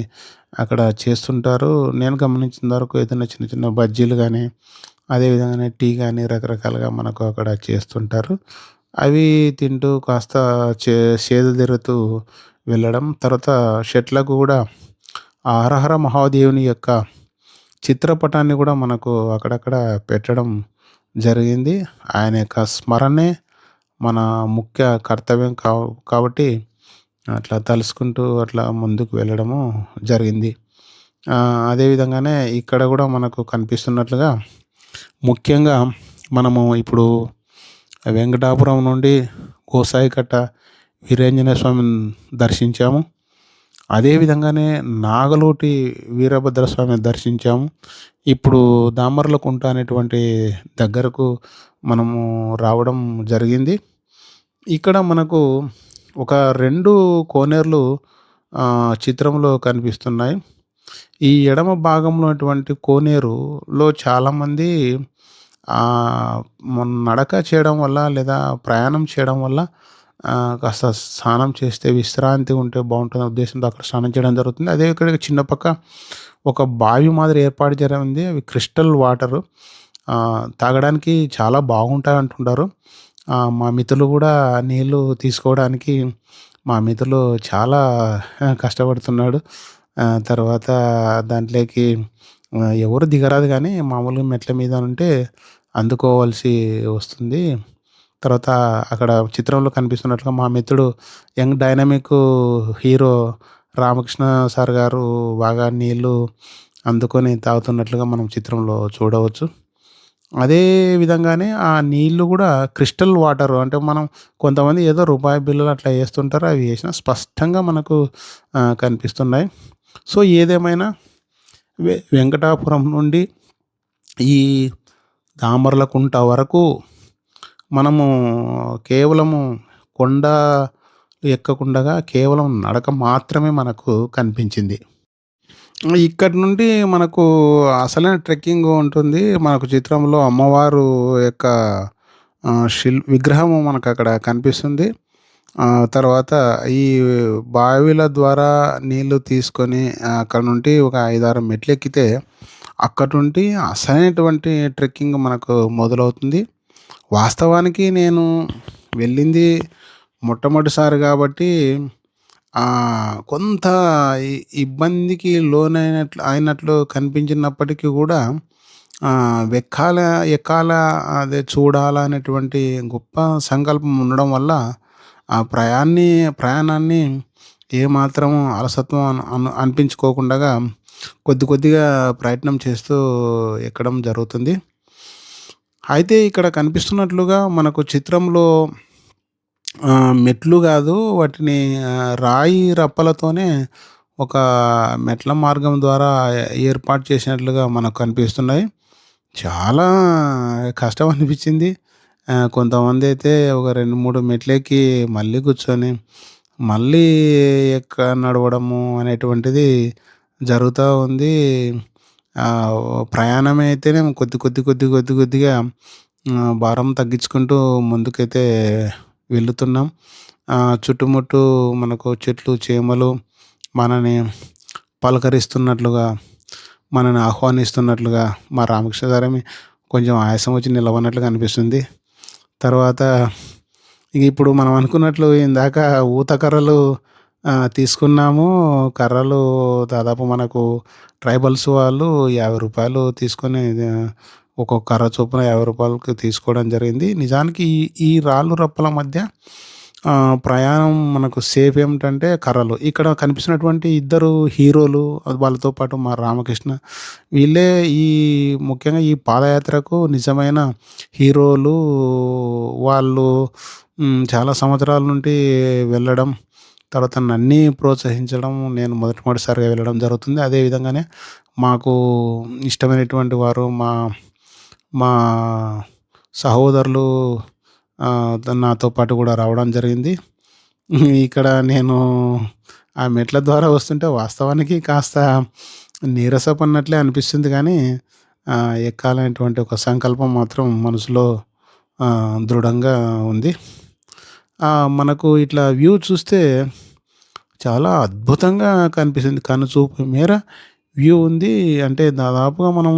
అక్కడ చేస్తుంటారు. నేను గమనించిన వరకు ఏదైనా చిన్న చిన్న బజ్జీలు గానీ, అదే విధంగానే టీ గానీ రకరకాలుగా మనకు అక్కడ చేస్తుంటారు. అవి తింటూ కాస్త చే సేద తీరుతూ వెళ్ళడం. తర్వాత చెట్లకు గూడా ఆ హరహర మహాదేవుని యొక్క చిత్రపటాన్ని గూడా మనకు అక్కడక్కడ పెట్టడం జరిగింది. ఆయన యొక్క స్మరణే మన ముఖ్య కర్తవ్యం కాబట్టి అట్లా తలుసుకుంటూ అట్లా ముందుకు వెళ్ళడము జరిగింది. అదే విధంగానే ఇక్కడ గూడా మనకు కనిపిస్తున్నట్లుగా ముఖ్యంగా మనము ఇప్పుడు వెంకటాపురం నుండి గోసాయికట్ట వీరాంజనేయ స్వామిని దర్శించాము. అదే విధంగానే నాగలోటి వీరభద్ర స్వామిని దర్శించాము. ఇప్పుడు దామర్లకుంట అనేటువంటి దగ్గరకు మనము రావడం జరిగింది. ఇక్కడ మనకు ఒక 2 కోనేరులు చిత్రంలో కనిపిస్తున్నాయి. ఈ ఎడమ భాగంలో ఉన్నటువంటి కోనేరులో చాలామంది నడక చేయడం వల్ల లేదా ప్రయాణం చేయడం వల్ల కాస్త స్నానం చేస్తే విశ్రాంతి ఉంటే బావుంటుందనే ఉద్దేశంతో అక్కడ స్నానం చేయడం జరుగుతుంది. అదే ఇక్కడ చిన్న పక్క ఒక బావి మాదిరి ఏర్పాటు చేయడం ఉంది. అవి క్రిస్టల్ వాటరు. తాగడానికి చాలా బాగుంటాయి అంటుంటారు. మా మిత్రులు గూడా నీళ్ళు తీసుకోవడానికి మా మిత్రులు చాలా కష్టపడుతున్నాడు. తర్వాత దాంట్లోకి ఎవరు దిగరాదు గానీ మామూలుగా మెట్ల మీద నుంటే అందుకోవాల్సి వస్తుంది. తర్వాత అక్కడ చిత్రంలో కనిపిస్తున్నట్లుగా మా మిత్రుడు young dynamic hero Ramakrishna sir గారు బాగా నీళ్ళు అందుకొని తాగుతున్నట్లుగా మనం చిత్రంలో చూడవచ్చు. అదే విధంగానే ఆ నీళ్ళు గూడా క్రిస్టల్ వాటరు. అంటే మనం కొంతమంది ఏదో రూపాయి బిళ్ళలు అట్లా ఏస్తుంటారు. అవి ఏసినా స్పష్టంగా మనకు కనిపిస్తున్నాయి. సో, ఏదేమైనా వెంకటాపురం నుండి ఈ దామర్లకుంట వరకు మనము కేవలము కొండ ఎక్కకుండగా కేవలం నడక మాత్రమే మనకు కనిపించింది. ఇక్కడి నుండి మనకు అసలైన ట్రెక్కింగ్ ఉంటుంది. మనకు చిత్రంలో అమ్మవారు యొక్క విగ్రహము మనకక్కడ కనిపిస్తుంది. తర్వాత ఈ బావిల ద్వారా నీళ్ళు తీసుకొని అక్కడ నుండి ఒక 5, 6 మెట్లెక్కితే అక్కడి నుండి అసలైనటువంటి ట్రెక్కింగ్ మనకు మొదలవుతుంది. వాస్తవానికి నేను వెళ్ళింది మొట్టమొదటిసారి గాబట్టి కొంత ఇ ఇబ్బందికి అయినట్లు కనిపించినప్పటికీ గూడా వెక్కాల ఎక్కాల అదే చూడాలా అనేటువంటి గొప్ప సంకల్పం ఉండడం వల్ల ఆ ప్రయాణాన్ని ఏమాత్రం అలసత్వం అనిపించుకోకుండగా కొద్ది కొద్దిగా ప్రయత్నం చేస్తూ ఎక్కడం జరుగుతుంది. అయితే ఇక్కడ కనిపిస్తున్నట్లుగా మనకు చిత్రంలో మెట్లు గాదు వాటిని రాయి రప్పలతోనే ఒక మెట్ల మార్గం ద్వారా ఏర్పాటు చేసినట్లుగా మనకు కనిపిస్తున్నాయి. చాలా కష్టం అనిపించింది. కొంతమందైతే ఒక 2, 3 మెట్లెక్కి మళ్ళీ కూర్చొని, మళ్ళీ నడవడము అనేటువంటిది జరుగుతా ఉంది. ప్రయాణం అయితేనేమో కొద్దిగా భారం తగ్గించుకుంటూ ముందుకైతే వెళుతున్నాం. చుట్టుముట్టు మనకు చెట్లు, చేమలు మనని పలకరిస్తున్నట్లుగా, మనని ఆహ్వానిస్తున్నట్లుగా మా రామకృష్ణ గారేమి కొంచెం ఆయాసం వచ్చి నిలబడినట్లుగా అనిపిస్తుంది. తర్వాత ఇప్పుడు మనం అనుకున్నట్లు ఇందాక ఊత కర్రలు తీసుకున్నాము. కర్రలు దాదాపు మనకు ట్రైబల్స్ వాళ్ళు రూ. 50 తీసుకొని ఒక్కొక్క కర్ర చొప్పున రూ. 50కి తీసుకోవడం జరిగింది. నిజానికి ఈ రాళ్ళు రప్పల మధ్య ప్రయాణం మనకు సేఫ్ ఏమిటంటే కర్రలు. ఇక్కడ కనిపిస్తున్నటువంటి ఇద్దరు హీరోలు వాళ్ళతో పాటు మా రామకృష్ణ వీళ్ళే ముఖ్యంగా ఈ పాదయాత్రకు నిజమైన హీరోలు. వాళ్ళు చాలా సంవత్సరాల నుండి వెళ్ళడం, తర్వాత నన్నీ ప్రోత్సహించడం, నేను మొదటిసారిగా వెళ్ళడం జరుగుతుంది. అదే విధంగానే మాకు ఇష్టమైనటువంటి వారు మా సహోదరులు నాతో పాటు కూడా రావడం జరిగింది. ఇక్కడ నేను ఆ మెట్ల ద్వారా వస్తుంటే వాస్తవానికి కాస్త నీరసపడినట్లే అనిపిస్తుంది కానీ ఎక్కాలనేటువంటి ఒక సంకల్పం మాత్రం మనసులో దృఢంగా ఉంది. మనకు ఇట్లా వ్యూ చూస్తే చాలా అద్భుతంగా కనిపిస్తుంది. కనుచూపు మేర వ్యూ ఉంది. అంటే దాదాపుగా మనం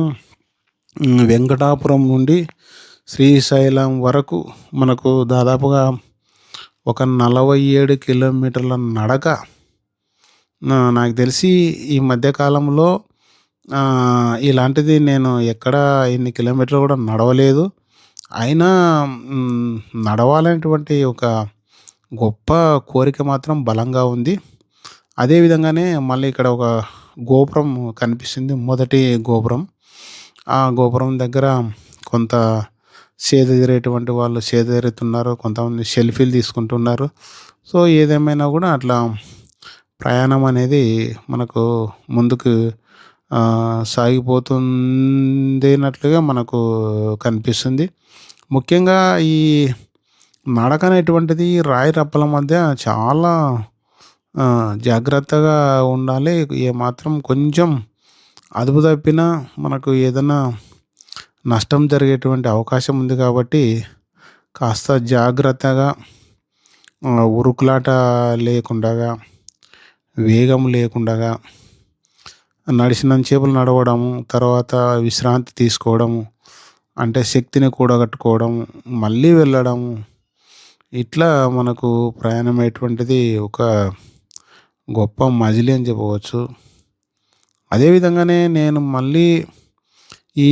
వెంకటాపురం నుండి శ్రీశైలం వరకు మనకు దాదాపుగా ఒక 47 కిలోమీటర్ల నడక నాకు తెలిసి ఈ మధ్య కాలంలో ఇలాంటిది నేను ఎక్కడ ఇన్ని కిలోమీటర్లు కూడా నడవలేదు. అయినా హ్మ్, నడవాలనేటువంటి ఒక గొప్ప కోరిక మాత్రం బలంగా ఉంది. అదే విధంగానే మళ్ళీ ఇక్కడ ఒక గోపురం కనిపిస్తుంది. మొదటి గోపురం. ఆ గోపురం దగ్గర కొంత సేదతీరేటువంటి వాళ్ళు సేదతీరుతున్నారు. కొంతమంది సెల్ఫీలు తీసుకుంటున్నారు. సో, ఏదేమైనా గూడా అట్లా ప్రయాణం అనేది మనకు ముందుకు సాగిపోతుందినట్లుగా మనకు కనిపిస్తుంది. ముఖ్యంగా ఈ నడక అనేటువంటిది రాయి రప్పల మధ్య చాలా జాగ్రత్తగా ఉండాలి. ఏమాత్రం కొంచెం అదుపు తప్పినా మనకు ఏదన్నా నష్టం జరిగేటువంటి అవకాశం ఉంది కాబట్టి కాస్త జాగ్రత్తగా ఉరుకులాట లేకుండగా, వేగం లేకుండగా నడిచినంత సేపులు నడవడము, తర్వాత విశ్రాంతి తీసుకోవడము, అంటే శక్తిని కూడగట్టుకోవడం, మళ్ళీ వెళ్ళడము. ఇట్లా మనకు ప్రయాణం అటువంటిది ఒక గొప్ప మజిలీ అని చెప్పవచ్చు. అదే విధంగానే నేను మళ్ళీ ఈ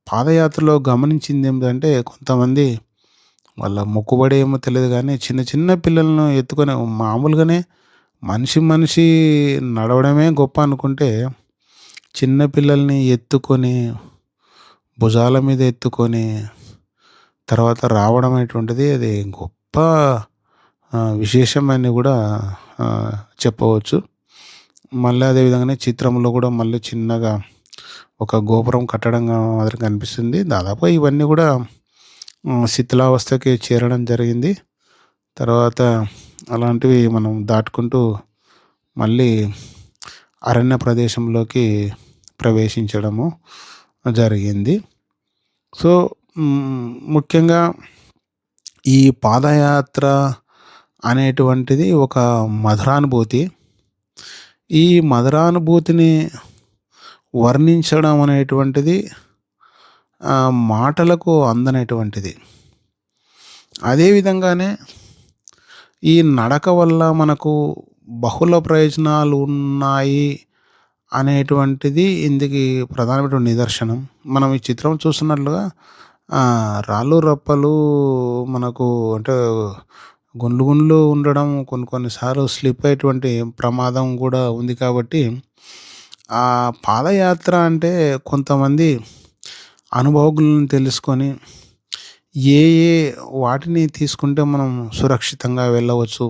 పాదయాత్రలో గమనించిందేమిటంటే కొంతమంది వాళ్ళ మొక్కుబడి ఏమో తెలీదు గానీ చిన్న చిన్న పిల్లలను ఎత్తుకొని మామూలుగానే మనిషి నడవడమే గొప్ప అనుకుంటే, చిన్న పిల్లల్ని ఎత్తుకొని, భుజాల మీద ఎత్తుకొని, తర్వాత రావడం అనేటువంటిది అది గొప్ప విశేషమని గూడా చెప్పవచ్చు. మళ్ళీ అదే విధంగానే చిత్రంలో గూడా మళ్ళీ చిన్నగా ఒక గోపురం కట్టడంగా మాదిరి కనిపిస్తుంది. దాదాపుగా ఇవన్నీ గూడా శిథిలావస్థకి చేరడం జరిగింది. తర్వాత అలాంటివి మనం దాటుకుంటూ మళ్ళీ అరణ్య ప్రదేశంలోకి ప్రవేశించడము జరిగింది. సో, ముఖ్యంగా ఈ పాదయాత్ర అనేటువంటిది ఒక మధురానుభూతి. ఈ మధురానుభూతిని వర్ణించడం అనేటువంటిది మాటలకు అందనటువంటిది. అదే విధంగానే ఈ నడక వల్ల మనకు బహుళ ప్రయోజనాలు ఉన్నాయి అనేటువంటిది ఇందుకి ప్రధానమైనటువంటి నిదర్శనం. మనం ఈ చిత్రం చూస్తున్నట్లుగా రాళ్ళు, రప్పలు మనకు అంటే గుండ్లు గుండ్లు ఉండడం కొన్ని కొన్ని సార్లు స్లిప్ అయ్యేటువంటి ప్రమాదం గూడా ఉంది కాబట్టి, ఆ పాదయాత్ర అంటే కొంతమంది అనుభవజ్ఞులను తెలుసుకొని ఏ ఏ వాటిని తీసుకుంటే మనం సురక్షితంగా వెళ్ళవచ్చు,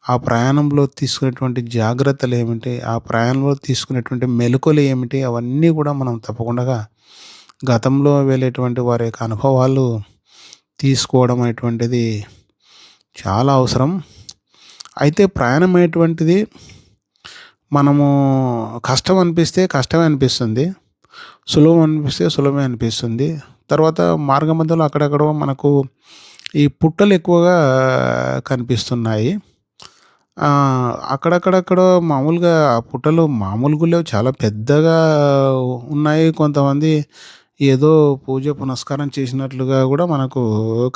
ఆ ప్రయాణంలో తీసుకునేటువంటి జాగ్రత్తలేమిటి, ఆ ప్రయాణంలో తీసుకునేటువంటి మెళకువలు ఏమిటి, అవన్నీ కూడా మనం తప్పకుండా గతంలో వెళ్ళేటువంటి వారి యొక్క అనుభవాలు తీసుకోవడం అనేటువంటిది చాలా అవసరం. అయితే ప్రయాణం అనేటువంటిది మనము కష్టం అనిపిస్తే కష్టమే అనిపిస్తుంది. సులభం అనిపిస్తే సులభమే అనిపిస్తుంది. తర్వాత మార్గ మధ్యలో అక్కడెక్కడో మనకు ఈ పుట్టలు ఎక్కువగా కనిపిస్తున్నాయి. అక్కడక్కడెక్కడో మామూలుగా ఆ పుట్టలు మామూలుగా లేవు, చాలా పెద్దగా ఉన్నాయి. కొంతమంది ఏదో పూజ పునస్కారం చేసినట్లుగా కూడా మనకు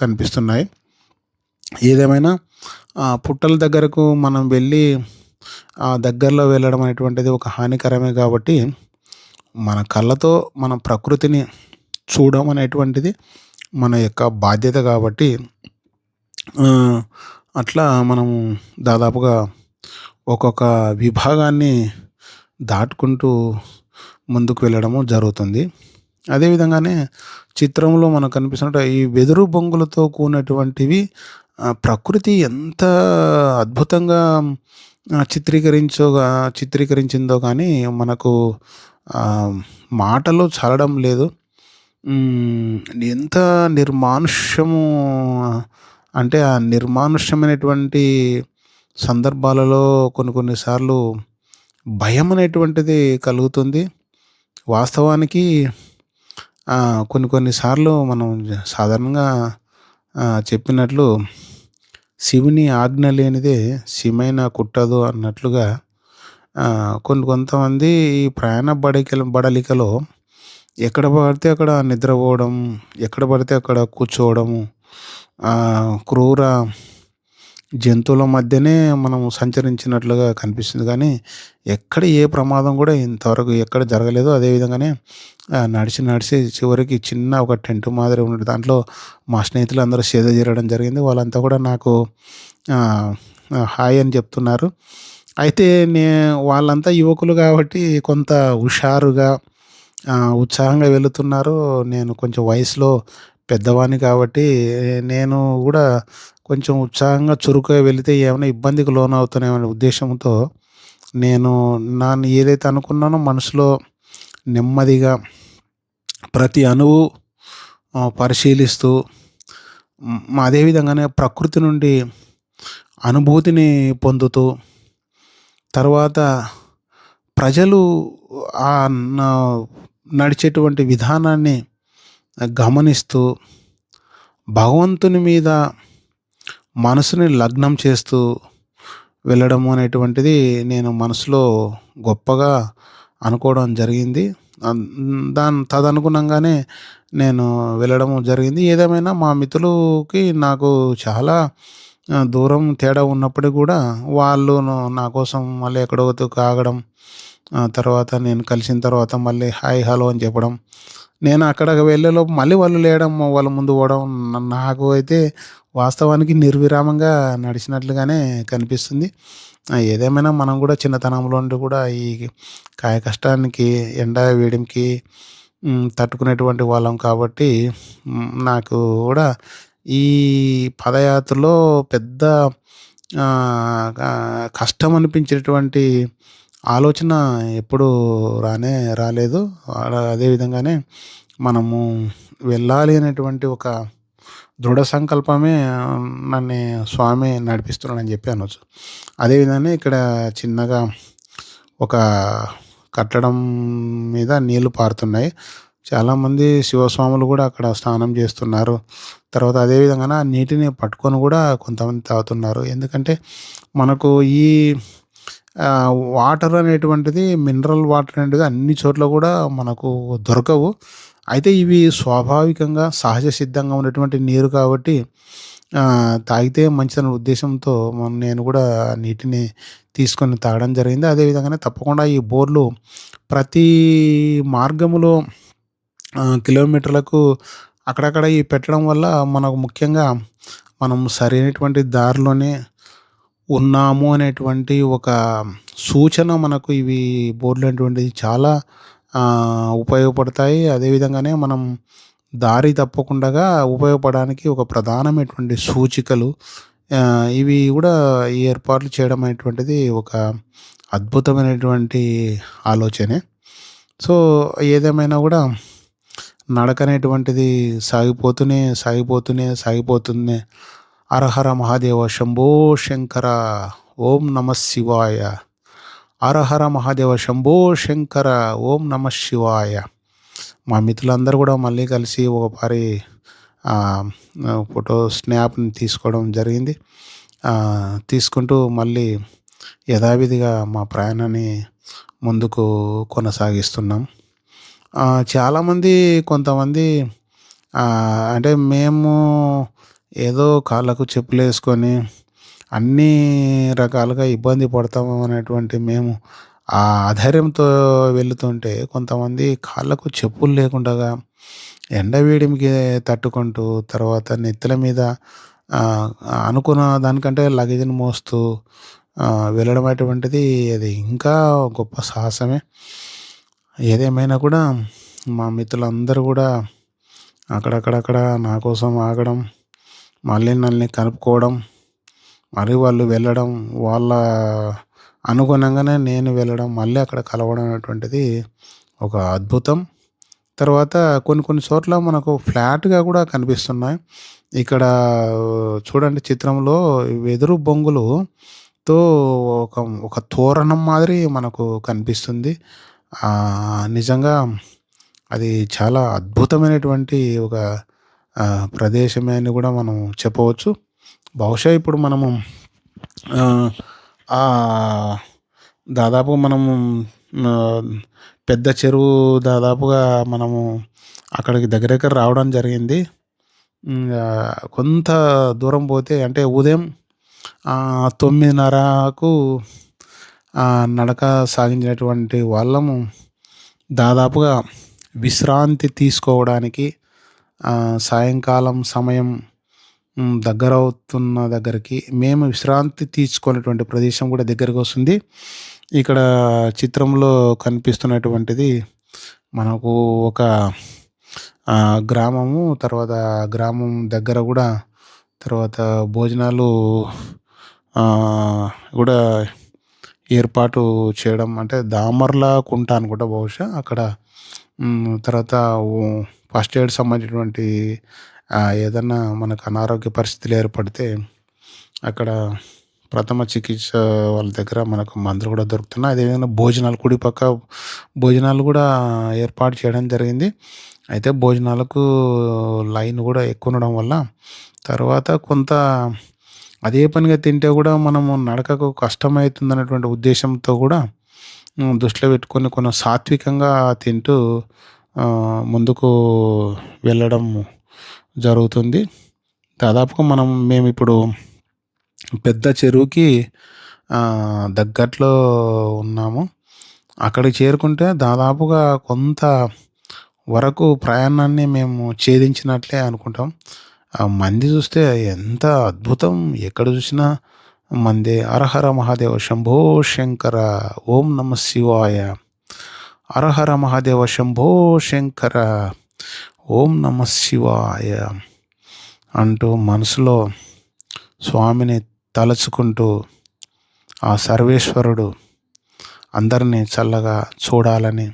కనిపిస్తున్నాయి. ఏదేమైనా పుట్టల దగ్గరకు మనం వెళ్ళి దగ్గరలో వెళ్ళడం అనేటువంటిది ఒక హానికరమే కాబట్టి, మన కళ్ళతో మనం ప్రకృతిని చూడడం అనేటువంటిది మన యొక్క బాధ్యత కాబట్టి, అట్లా మనము దాదాపుగా ఒక్కొక్క విభాగాన్ని దాటుకుంటూ ముందుకు వెళ్ళడము జరుగుతుంది. అదే విధంగానే చిత్రంలో మనకు కనిపిస్తున్నట్టు ఈ వెదురు బొంగులతో కూడినటువంటివి ప్రకృతి ఎంత అద్భుతంగా చిత్రీకరించిందో కానీ మనకు మాటలు చాలడం లేదు. హ్మ్. ఎంత నిర్మానుష్యము అంటే ఆ నిర్మానుష్యమైనటువంటి సందర్భాలలో కొన్ని కొన్ని సార్లు భయం అనేటువంటిది కలుగుతుంది. వాస్తవానికి కొన్ని కొన్ని సార్లు మనం సాధారణంగా చెప్పినట్లు శివుని ఆజ్ఞ లేనిదే సీమైనా కుట్టదు అన్నట్లుగా కొంతమంది ఈ ప్రయాణ బడలికలో ఎక్కడ పడితే అక్కడ నిద్రపోవడం, ఎక్కడ పడితే అక్కడ కూర్చోవడము, క్రూర జంతువుల మధ్యనే మనం సంచరించినట్లుగా కనిపిస్తుంది గానీ, ఎక్కడ ఏ ప్రమాదం గూడా ఇంతవరకు ఎక్కడ జరగలేదు. అదే విధంగానే నడిచి, నడిచి చివరికి చిన్న ఒక టెంట్ మాదిరి ఉన్నది. దాంట్లో మా స్నేహితులందరూ సేదతీరడం జరిగింది. వాళ్ళంతా కూడా నాకు ఆహ్, హాయ్ అని చెప్తున్నారు. అయితే నే వాళ్ళంతా యువకులు గాబట్టి కొంత హుషారుగా ఉత్సాహంగా వెళుతున్నారు. నేను కొంచెం వయసులో పెద్దవాడిని కాబట్టి, నేను గూడా కొంచెం ఉత్సాహంగా, చురుకుగా వెళితే ఏమైనా ఇబ్బందికి లోనవుతానేమో ఉద్దేశ్యంతో, నేను ఏదైతే అనుకున్నానో మనసులో నెమ్మదిగా ప్రతి అణువు పరిశీలిస్తూ అదే విధంగానే ప్రకృతి నుండి అనుభూతిని పొందుతూ, తర్వాత ప్రజలు ఆహ్, న నడిచేటువంటి విధానాన్ని గమనిస్తూ, భగవంతుని మీద మనసుని లగ్నం చేస్తూ వెళ్ళడము అనేటువంటిది నేను మనసులో గొప్పగా అనుకోవడం జరిగింది. తదనుగుణంగానే నేను వెళ్ళడము జరిగింది. ఏదేమైనా మా మిత్రులకి నాకు చాలా దూరం తేడా ఉన్నప్పటికి గూడా వాళ్ళును నా కోసం మళ్ళీ ఎక్కడో ఆగడం, తర్వాత నేను కలిసిన తర్వాత మళ్ళీ హాయ్, హలో అని చెప్పడం. నేను అక్కడికి వెళ్ళేలోపు మళ్ళీ వాళ్ళు లేయడం, వాళ్ళ ముందు పోవడం నాకు అయితే వాస్తవానికి నిర్విరామంగా నడిచినట్లుగానే కనిపిస్తుంది. ఏదేమైనా మనం గూడా చిన్నతనంలో నుండి కూడా ఈ కాయ కష్టానికి, ఎండ వేడిమికి తట్టుకునేటువంటి వాళ్ళం కాబట్టి నాకు గూడా ఈ పదయాత్రలో పెద్ద కష్టం అనిపించేటువంటి ఆలోచన ఎప్పుడూ రాలేదు. అదే విధంగానే మనము వెళ్ళాలి అనేటువంటి ఒక దృఢ సంకల్పమే నన్ను స్వామి నడిపిస్తున్నాడని చెప్పి అనొచ్చు. అదే విధంగానే ఇక్కడ చిన్నగా ఒక కట్టడం మీద నీళ్లు పారుతున్నాయి. చాలామంది శివస్వాములు గూడా అక్కడ స్నానం చేస్తున్నారు. తర్వాత అదే విధంగాన ఆ నీటిని పట్టుకొని గూడా కొంతమంది తాగుతున్నారు. ఎందుకంటే మనకు ఈ వాటర్ అనేటువంటిది, మినరల్ వాటర్ అనేటిది అన్ని చోట్ల గూడా మనకు దొరకవు. అయితే ఇవి స్వాభావికంగా, సహజ సిద్ధంగా ఉన్నటువంటి నీరు కాబట్టి తాగితే మంచిదనే ఉద్దేశంతో నేను గూడా నీటిని తీసుకొని తాగడం జరిగింది. అదే విధంగానే తప్పకుండా ఈ బోర్లు ప్రతి మార్గములో కిలోమీటర్లకు అక్కడక్కడ ఈ పెట్టడం వల్ల మనకు ముఖ్యంగా మనం సరైనటువంటి దారిలోనే ఉన్నాము అనేటువంటి ఒక సూచన మనకు ఇవి బోర్డులు అనేటువంటివి చాలా ఉపయోగపడతాయి. అదే విధంగానే మనం దారి తప్పకుండగా ఉపయోగపడడానికి ఒక ప్రధానమైనటువంటి సూచికలు. ఇవి గూడా ఈ ఏర్పాట్లు చేయడం అనేటువంటిది ఒక అద్భుతమైనటువంటి ఆలోచనే. సో, ఏదేమైనా గూడా నడకనేటువంటిది సాగిపోతూనే, సాగిపోతూనే, సాగిపోతుంది. హరహర మహాదేవ శంభో శంకర ఓం నమః శివాయ. హరహర మహాదేవ శంభో శంకర ఓం నమః శివాయ. మా మిత్రులందరూ గూడా మళ్ళీ కలిసి ఒకసారి ఆహ్, ఫోటో స్నాప్‌ని తీసుకోవడం జరిగింది. తీసుకుంటూ మళ్ళీ యథావిధిగా మా ప్రయాణాన్ని ముందుకు కొనసాగిస్తున్నాం. చాలామంది కొంతమంది అంటే మేము ఏదో కాళ్ళకు చెప్పులేసుకొని అన్నీ రకాలుగా ఇబ్బంది పడతాము అనేటువంటి మేము ఆ అధైర్యంతో వెళుతుంటే, కొంతమంది కాళ్ళకు చెప్పులు లేకుండగా ఎండ వేడిమికి తట్టుకుంటూ, తర్వాత నెత్తిల మీద ఆహ్, అనుకున్న దానికంటే లగేజ్‌ని మోస్తూ వెళ్ళడం అటువంటిది అది ఇంకా గొప్ప సాహసమే. ఏదేమైనా కూడా మా మిత్రులందరూ గూడా అక్కడక్కడక్కడ నా కోసం ఆగడం, మళ్ళీ నన్ను కలుపుకోవడం, మరి వాళ్ళు వెళ్ళడం, వాళ్ళ అనుగుణంగానే నేను వెళ్ళడం, మళ్ళీ అక్కడ కలవడం అనేటువంటిది ఒక అద్భుతం. తర్వాత కొన్ని కొన్ని చోట్ల మనకు ఫ్లాట్‌గా గూడా కనిపిస్తున్నాయి. ఇక్కడ చూడండి చిత్రంలో వెదురు బొంగులుతో ఒక ఒక తోరణం మాదిరి మనకు కనిపిస్తుంది. నిజంగా అది చాలా అద్భుతమైనటువంటి ఒక ప్రదేశమే అని గూడా మనం చెప్పవచ్చు. బహుశా ఇప్పుడు మనము ఆహ్, ఆహ్, దాదాపు మనము ఆహ్, పెద్ద చెరువు దాదాపుగా మనము అక్కడికి దగ్గర దగ్గర రావడం జరిగింది. కొంత దూరం పోతే అంటే ఉదయం 9:30కు నడక సాగించినటువంటి వాళ్ళము దాదాపుగా విశ్రాంతి తీసుకోవడానికి సాయంకాలం సమయం దగ్గరవుతున్న దగ్గరికి మేము విశ్రాంతి తీసుకునేటువంటి ప్రదేశం కూడా దగ్గరకొస్తుంది. ఇక్కడ చిత్రంలో కనిపిస్తున్నటువంటిది మనకు ఒక గ్రామము. తర్వాత గ్రామం దగ్గర గూడా తర్వాత భోజనాలు గూడా ఏర్పాటు చేయడం అంటే దామర్లకుంట అనుకుంటా బహుశా. అక్కడ తర్వాత ఓ ఫస్ట్ ఎయిడ్ సంబంధించినటువంటి ఏదన్నా మనకు అనారోగ్య పరిస్థితులు ఏర్పడితే అక్కడ ప్రథమ చికిత్స వాళ్ళ దగ్గర మనకు మందులు కూడా దొరుకుతున్నాయి. అదేవిధంగా భోజనాలు కుడి పక్క భోజనాలు కూడా ఏర్పాటు చేయడం జరిగింది. అయితే భోజనాలకు లైన్ కూడా ఎక్కువ ఉండడం వల్ల తర్వాత కొంత అదే పనిగా తింటే కూడా మనము నడకకు కష్టమైతుందనేటువంటి ఉద్దేశంతో కూడా దృష్టిలో పెట్టుకొని కొంచెం సాత్వికంగా తింటూ ముందుకు వెళ్ళడం జరుగుతుంది. దాదాపుగా మేమిప్పుడు పెద్ద చెరువుకి దగ్గరలో ఉన్నాము. అక్కడికి చేరుకుంటే దాదాపుగా కొంత వరకు ప్రయాణాన్ని మేము ఛేదించినట్లే అనుకుంటాం. ఆ మంది చూస్తే ఎంత అద్భుతం! ఎక్కడ చూసినా మందే. హరహర మహాదేవ శంభో శంకర, ఓం నమః శివాయ. హరహర మహాదేవ శంభో శంకర, ఓం నమః శివాయ అంటూ మనసులో స్వామిని తలుచుకుంటూ ఆ సర్వేశ్వరుడు అందరినీ చల్లగా చూడాలని,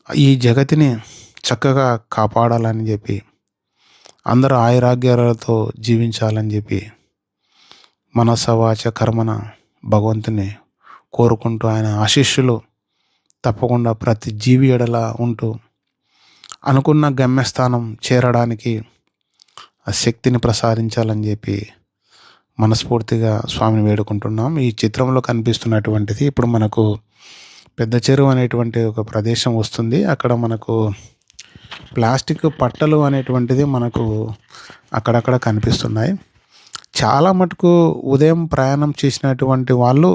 ఈ జగతిని చక్కగా కాపాడాలని చెప్పి, అందరూ ఆయురాగ్యాలతో జీవించాలని చెప్పి మనస వాచ కర్మన భగవంతుని కోరుకుంటూ ఆయన ఆశీస్సులు తప్పకుండా ప్రతి జీవి ఎడల ఉంటూ అనుకున్న గమ్యస్థానం చేరడానికి ఆ శక్తిని ప్రసాదించాలని చెప్పి మనస్ఫూర్తిగా స్వామిని వేడుకుంటున్నాం. ఈ చిత్రంలో కనిపిస్తున్నటువంటిది ఇప్పుడు మనకు పెద్ద చెరువు అనేటువంటి ఒక ప్రదేశం వస్తుంది. అక్కడ మనకు ప్లాస్టిక్ పట్టలు అనేటువంటిది మనకు అక్కడక్కడ కనిపిస్తున్నాయి. చాలా మటుకు ఉదయం ప్రయాణం చేసినటువంటి వాళ్ళు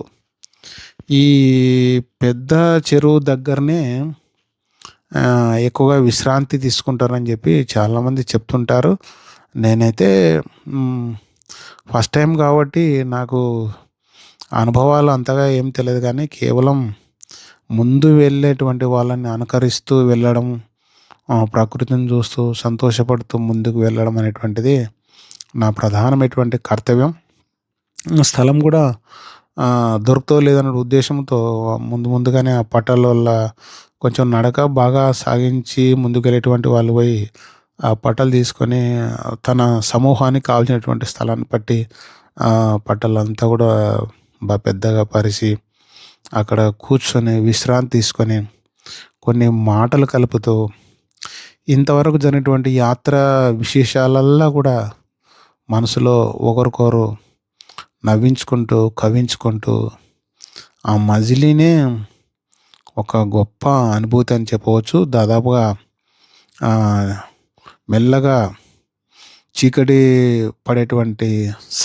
ఈ పెద్ద చెరువు దగ్గరనే ఎక్కువగా విశ్రాంతి తీసుకుంటారని చెప్పి చాలామంది చెప్తుంటారు. నేనైతే ఫస్ట్ టైం కాబట్టి నాకు అనుభవాలు అంతగా ఏం తెలియదు కానీ కేవలం ముందు వెళ్ళేటువంటి వాళ్ళని అనుకరిస్తూ వెళ్ళడం, ప్రకృతిని చూస్తూ సంతోషపడుతూ ముందుకు వెళ్ళడం అనేటువంటిది నా ప్రధానమైనటువంటి కర్తవ్యం. స్థలం కూడా దొరుకుతో లేదనే ఉద్దేశంతో ముందుగానే ఆ పట్టాల వల్ల కొంచెం నడక బాగా సాగించి ముందుకెళ్ళేటువంటి వాళ్ళు పోయి ఆ పట్టాలు తీసుకొని తన సమూహానికి కావాల్సినటువంటి స్థలాన్ని బట్టి పట్టాలంతా కూడా పెద్దగా పరిచి అక్కడ కూర్చొని విశ్రాంతి తీసుకొని కొన్ని మాటలు కలుపుతూ ఇంతవరకు జరిగినటువంటి యాత్ర విశేషాలల్లా కూడా మనసులో ఒకరికొకరు నవ్వించుకుంటూ కవ్వించుకుంటూ ఆ మజిలీనే ఒక గొప్ప అనుభూతి అని చెప్పవచ్చు. దాదాపుగా మెల్లగా చీకటి పడేటువంటి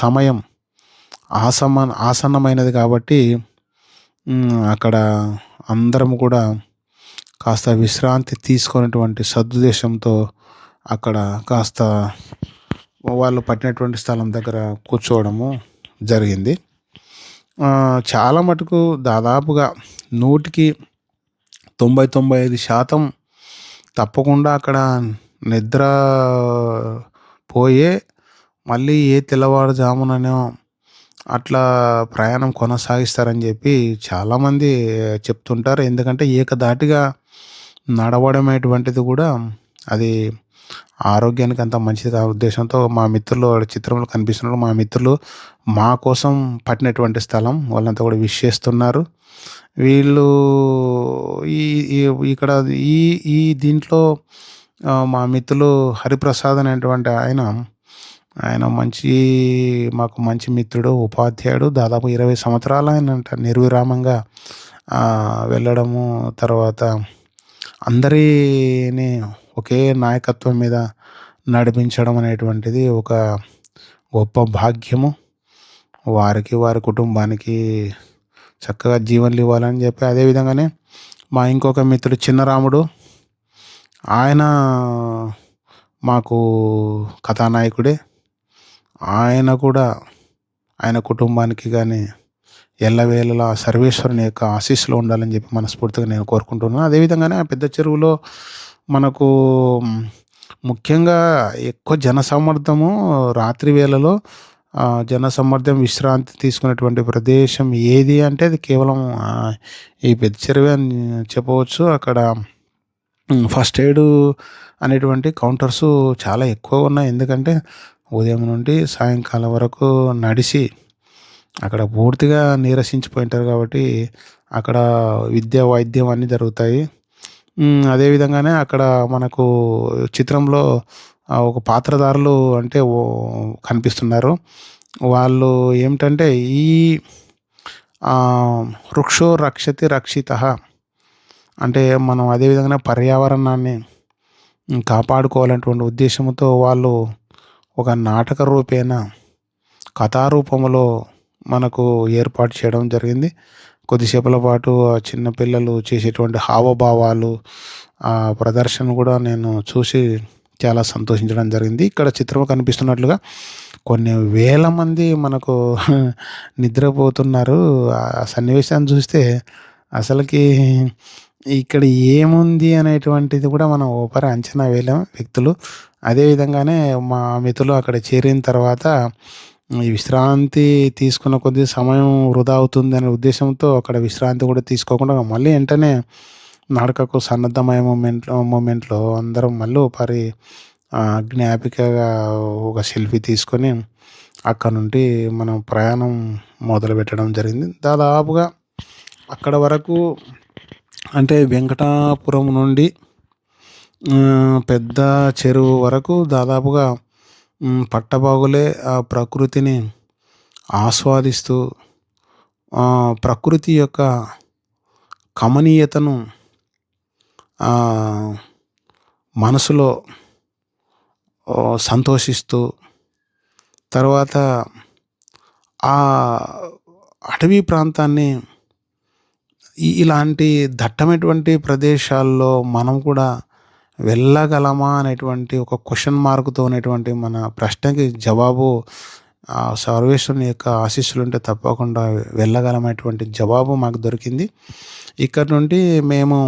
సమయం ఆసన్నమైనది కాబట్టి అక్కడ అందరం కూడా కాస్త విశ్రాంతి తీసుకునేటువంటి సదుద్దేశంతో అక్కడ కాస్త వాళ్ళు పట్టినటువంటి స్థలం దగ్గర కూర్చోవడము జరిగింది. చాలా మటుకు దాదాపుగా 100కి 95% తప్పకుండా అక్కడ నిద్ర పోయే మళ్ళీ తెల్లవారుజాముననో అట్లా ప్రయాణం కొనసాగిస్తారని చెప్పి చాలామంది చెప్తుంటారు. ఎందుకంటే ఏకధాటిగా నడవడం అనేటువంటిది కూడా అది ఆరోగ్యానికి అంత మంచిది కాదు ఉద్దేశంతో మా మిత్రులు చిత్రంలో కనిపిస్తున్నారు. మా మిత్రులు మా కోసం పట్టినటువంటి స్థలం వాళ్ళంతా కూడా విష్ చేస్తున్నారు. వీళ్ళు ఈ ఈ ఇక్కడ ఈ ఈ దీంట్లో మా మిత్రులు హరిప్రసాద్ అనేటువంటి ఆయన మాకు మంచి మిత్రుడు, ఉపాధ్యాయుడు. దాదాపు 20 సంవత్సరాలు ఆయనంట నిర్విరామంగా వెళ్ళడము, తర్వాత అందరిని ఒకే నాయకత్వం మీద నడిపించడం అనేటువంటిది ఒక గొప్ప భాగ్యము. వారికి, వారి కుటుంబానికి చక్కగా జీవనలివ్వాలని జెప్పి అదే విధంగానే మా ఇంకొక మిత్రుడు చిన్నరాముడు. ఆయన మాకు కథానాయకుడే. ఆయన కూడా ఆయన కుటుంబానికి గానీ ఎల్లవేళలా సర్వేశ్వరుని యొక్క ఆశీస్సులు ఉండాలని జెప్పి మనస్ఫూర్తిగా నేను కోరుకుంటున్నాను. అదే విధంగానే ఆ పెద్ద చెరువులో మనకు హ్మ్, ముఖ్యంగా ఎక్కువ జనసమ్మర్దము రాత్రి వేళలో జనసమ్మర్దం విశ్రాంతి తీసుకునేటువంటి ప్రదేశం ఏది అంటే అది కేవలం ఈ పెద్ద చెరువే అని చెప్పవచ్చు. అక్కడ ఫస్ట్ ఎయిడు అనేటువంటి కౌంటర్సు చాలా ఎక్కువగా ఉన్నాయి. ఎందుకంటే ఉదయం నుండి సాయంకాలం వరకు నడిసి అక్కడ పూర్తిగా నీరసించిపోయుంటారు కాబట్టి అక్కడ విద్య, వైద్యం అన్నీ జరుగుతాయి. అదే విధంగానే అక్కడ మనకు చిత్రంలో ఒక పాత్రధారులు అంటే కనిపిస్తున్నారు. వాళ్ళు ఏమిటంటే ఈ వృక్షో రక్షతి రక్షితః అంటే మనం అదే విధంగానే పర్యావరణాన్ని కాపాడుకోవాలనేటువంటి ఉద్దేశ్యంతో వాళ్ళు ఒక నాటక రూపేణ కథారూపంలో మనకు ఏర్పాటు చేయడం జరిగింది. కొద్దిసేపల పాటు ఆ చిన్న పిల్లలు చేసేటువంటి హావభావాలు, ఆ ప్రదర్శన గూడా నేను చూసి చాలా సంతోషించడం జరిగింది. ఇక్కడ చిత్రంలో కనిపిస్తున్నట్లుగా కొన్ని వేల మంది మనకు నిద్రపోతున్నారు. ఆ సన్నివేశాన్ని చూస్తే అసలకి ఇక్కడ ఏముంది అనేటువంటిది కూడా మనం ఓపరి అంచనా వేయలేం వ్యక్తులు. అదే విధంగానే మా మిత్రులు అక్కడ చేరిన తర్వాత ఈ విశ్రాంతి తీసుకున్న కొద్దీ సమయం వృధా అవుతుందనే ఉద్దేశంతో అక్కడ విశ్రాంతి కూడా తీసుకోకుండా మళ్ళీ వెంటనే నడకకు సన్నద్ధమయ్యే మూమెంట్‌లో అందరం మళ్ళీ ఓపారి జ్ఞాపికగా ఒక సెల్ఫీ తీసుకొని అక్కడ నుండి మనం ప్రయాణం మొదలుపెట్టడం జరిగింది. దాదాపుగా అక్కడ వరకు అంటే వెంకటాపురం నుండి పెద్ద చెరువు వరకు దాదాపుగా పట్టపగలే ఆ ప్రకృతిని ఆస్వాదిస్తూ ప్రకృతి యొక్క కమనీయతను మనసులో సంతోషిస్తూ తర్వాత ఆ అటవీ ప్రాంతాన్ని ఇలాంటి దట్టమైనటువంటి ప్రదేశాల్లో మనం కూడా వెళ్ళగలమా అనేటువంటి ఒక క్వెషన్ మార్క్‌తో ఉన్నటువంటి మన ప్రశ్నకి జవాబు సర్వేశ్వరుని యొక్క ఆశీస్సులుంటే తప్పకుండా వెళ్ళగలమనేటువంటి జవాబు మాకు దొరికింది. ఇక్కడి నుండి మేము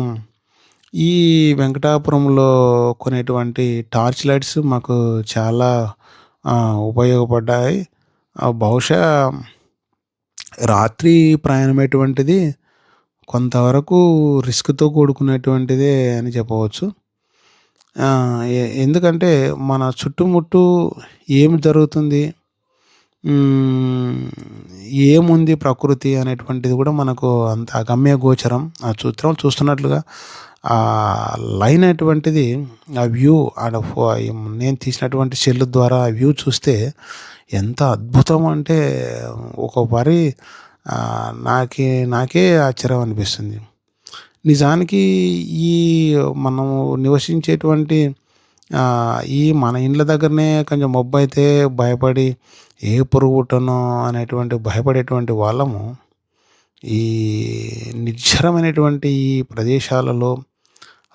ఈ వెంకటాపురంలో కొనేటువంటి టార్చ్ లైట్స్ మాకు చాలా ఉపయోగపడ్డాయి. బహుశా రాత్రి ప్రయాణమేటువంటిది కొంతవరకు రిస్క్‌తో కూడుకున్నటువంటిదే అని చెప్పవచ్చు. ఎందుకంటే మన చుట్టుముట్టు ఏమి జరుగుతుంది? హ్మ్. ఏముంది ప్రకృతి అనేటువంటిది కూడా మనకు అంత అగమ్య గోచరం. ఆ చిత్రం చూస్తున్నట్లుగా ఆ లైన్ అటువంటిది ఆ వ్యూ ఆడ నేను తీసినటువంటి సెల్ ద్వారా ఆ వ్యూ చూస్తే ఎంత అద్భుతం అంటే ఒక్కోపారి నాకే ఆశ్చర్యం అనిపిస్తుంది. నిజానికి ఈ మనము నివసించేటువంటి ఈ మన ఇండ్ల దగ్గరనే కొంచెం మబ్బైతే భయపడి ఏ పురుగు పుట్టనో అనేటువంటి భయపడేటువంటి వాళ్ళము ఈ నిర్జరమైనటువంటి ఈ ప్రదేశాలలో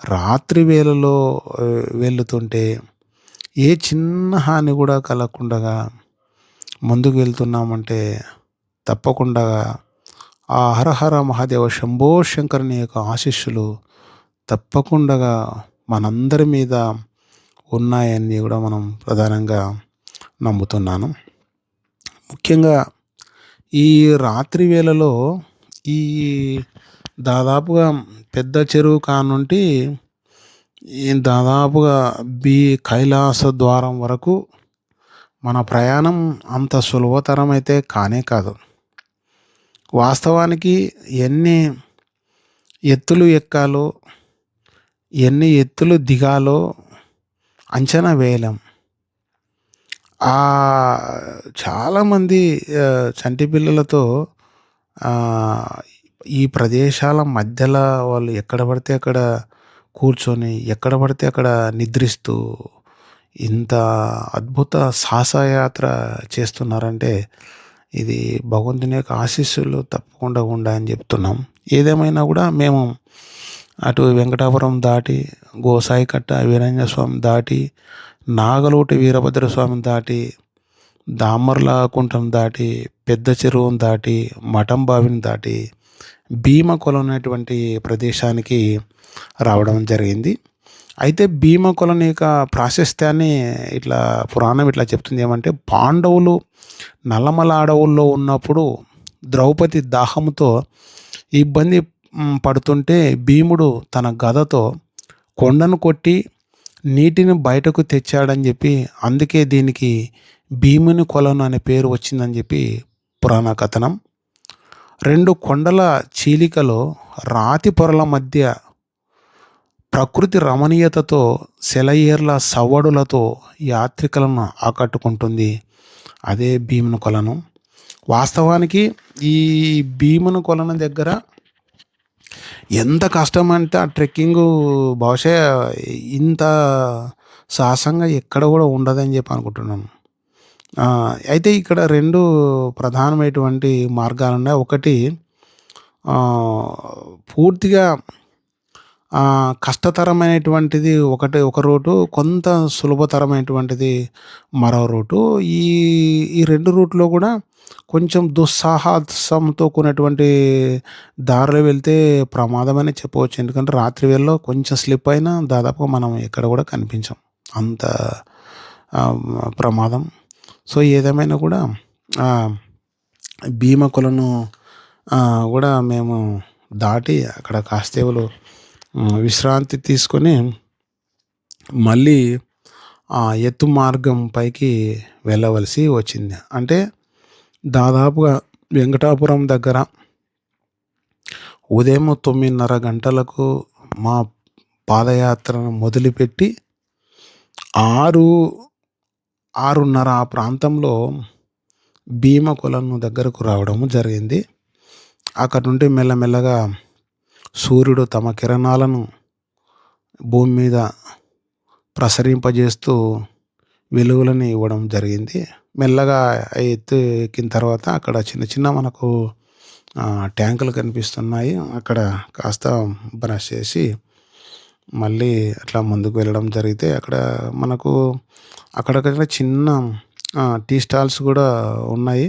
రాత్రి వేళలో వెళ్తుంటే ఏ చిన్న హాని కూడా కలగకుండగా ముందుకు వెళ్తున్నామంటే తప్పకుండా ఆ హరహర మహాదేవ శంభో శంకరుని యొక్క ఆశీస్సులు తప్పకుండా మనందరి మీద ఉన్నాయని కూడా మనం ప్రధానంగా నమ్ముతున్నాను. ముఖ్యంగా ఈ రాత్రి వేళలో ఈ దాదాపుగా పెద్ద చెరువు కానుంటి ఈ దాదాపుగా కైలాస ద్వారం వరకు మన ప్రయాణం అంత సులభతరం అయితే కానే కాదు. వాస్తవానికి ఎన్ని ఎత్తులు ఎక్కాలో, ఎన్ని ఎత్తులు దిగాలో అంచనా వేయలేం. చాలామంది చంటి పిల్లలతో ఈ ప్రదేశాల మధ్యలో వాళ్ళు ఎక్కడ పడితే అక్కడ కూర్చొని, ఎక్కడ పడితే అక్కడ నిద్రిస్తూ ఇంత అద్భుత సాహసయాత్ర చేస్తున్నారంటే ఇది భగవంతుని యొక్క ఆశీస్సులు తప్పకుండా ఉండాలని చెప్తున్నాం. ఏదేమైనా కూడా మేము అటు వెంకటాపురం దాటి, గోసాయికట్ట వీరాంజనేయ స్వామి దాటి, నాగలోటి వీరభద్ర స్వామిని దాటి, దామర్లకుంటం దాటి, పెద్ద చెరువును దాటి, మఠం బావిని దాటి, భీమకొల అనేటువంటి ప్రదేశానికి రావడం జరిగింది. అయితే భీమకొలను యొక్క ప్రాశస్త్యాన్ని ఇట్లా పురాణం ఇట్లా చెప్తుంది ఏమంటే, పాండవులు నల్లమల అడవుల్లో ఉన్నప్పుడు ద్రౌపది దాహముతో ఇబ్బంది పడుతుంటే భీముడు తన గదతో కొండను కొట్టి నీటిని బయటకు తెచ్చాడని చెప్పి, అందుకే దీనికి భీముని కొలను అనే పేరు వచ్చిందని చెప్పి పురాణ కథనం. 2 కొండల చీలికలో రాతి పొరల మధ్య ప్రకృతి రమణీయతతో సెలయేర్ల సవ్వడులతో యాత్రికులను ఆకట్టుకుంటుంది అదే భీముని కొలను. వాస్తవానికి ఈ భీముని కొలను దగ్గర ఎంత కష్టమంటే ఆ ట్రెక్కింగు బహుశా ఇంత సాహసంగా ఎక్కడ కూడా ఉండదని చెప్పి అనుకుంటున్నాను. అయితే ఇక్కడ 2 ప్రధానమైనటువంటి మార్గాలున్నాయి. ఒకటి పూర్తిగా కష్టతరమైనటువంటిది ఒక రూటు, కొంత సులభతరమైనటువంటిది మరో రూటు. ఈ ఈ 2 రూట్‌లో కూడా కొంచెం దుస్సాహసంతో కూడినటువంటి దారిలో వెళ్తే ప్రమాదమనే చెప్పవచ్చు. ఎందుకంటే రాత్రి వేళలో కొంచెం స్లిప్ అయినా దాదాపుగా మనం ఎక్కడ కూడా కనిపించం. అంత ప్రమాదం. సో, ఏదేమైనా కూడా భీమకొలను కూడా మేము దాటి అక్కడ కాసేపులు విశ్రాంతి తీసుకొని మళ్ళీ ఎత్తు మార్గం పైకి వెళ్ళవలసి వచ్చింది. అంటే దాదాపుగా వెంకటాపురం దగ్గర ఉదయం 9:30 గంటలకు మా పాదయాత్రను మొదలుపెట్టి 6:30 ఆ ప్రాంతంలో భీమకొలను దగ్గరకు రావడము జరిగింది. అక్కడ నుండి మెల్లమెల్లగా సూర్యుడు తమ కిరణాలను భూమి మీద ప్రసరింపజేస్తూ వెలుగులని ఇవ్వడం జరిగింది. మెల్లగా ఎత్తు ఎక్కిన తర్వాత అక్కడ చిన్న చిన్న మనకు ట్యాంకులు కనిపిస్తున్నాయి. అక్కడ కాస్త బ్రష్ చేసి మళ్ళీ అట్లా ముందుకు వెళ్ళడం జరిగితే అక్కడ మనకు అక్కడక్కడ చిన్న టీ స్టాల్స్ కూడా ఉన్నాయి.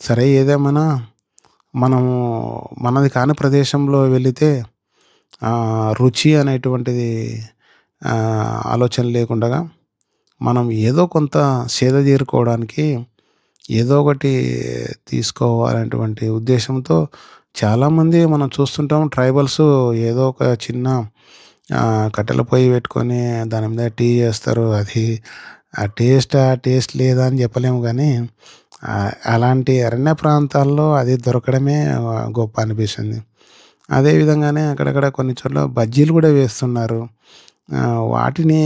సరే, ఏదేమైనా మనము మనది కాని ప్రదేశంలో వెళితే రుచి అనేటువంటిది ఆలోచన లేకుండగా మనం ఏదో కొంత సేద తీరుకోవడానికి ఏదో ఒకటి తీసుకోవాలనేటువంటి ఉద్దేశంతో చాలామంది మనం చూస్తుంటాం. ట్రైబల్స్ ఏదో ఒక చిన్న కట్టెల పొయ్యి పెట్టుకొని దాని మీద టీ చేస్తారు. అది ఆ టేస్ట్ లేదా అని చెప్పలేము కానీ అలాంటి అరణ్య ప్రాంతాల్లో అది దొరకడమే గొప్ప అనిపిస్తుంది. అదే విధంగానే అక్కడక్కడ కొన్ని చోట్ల బజ్జీలు కూడా వేస్తున్నారు. వాటిని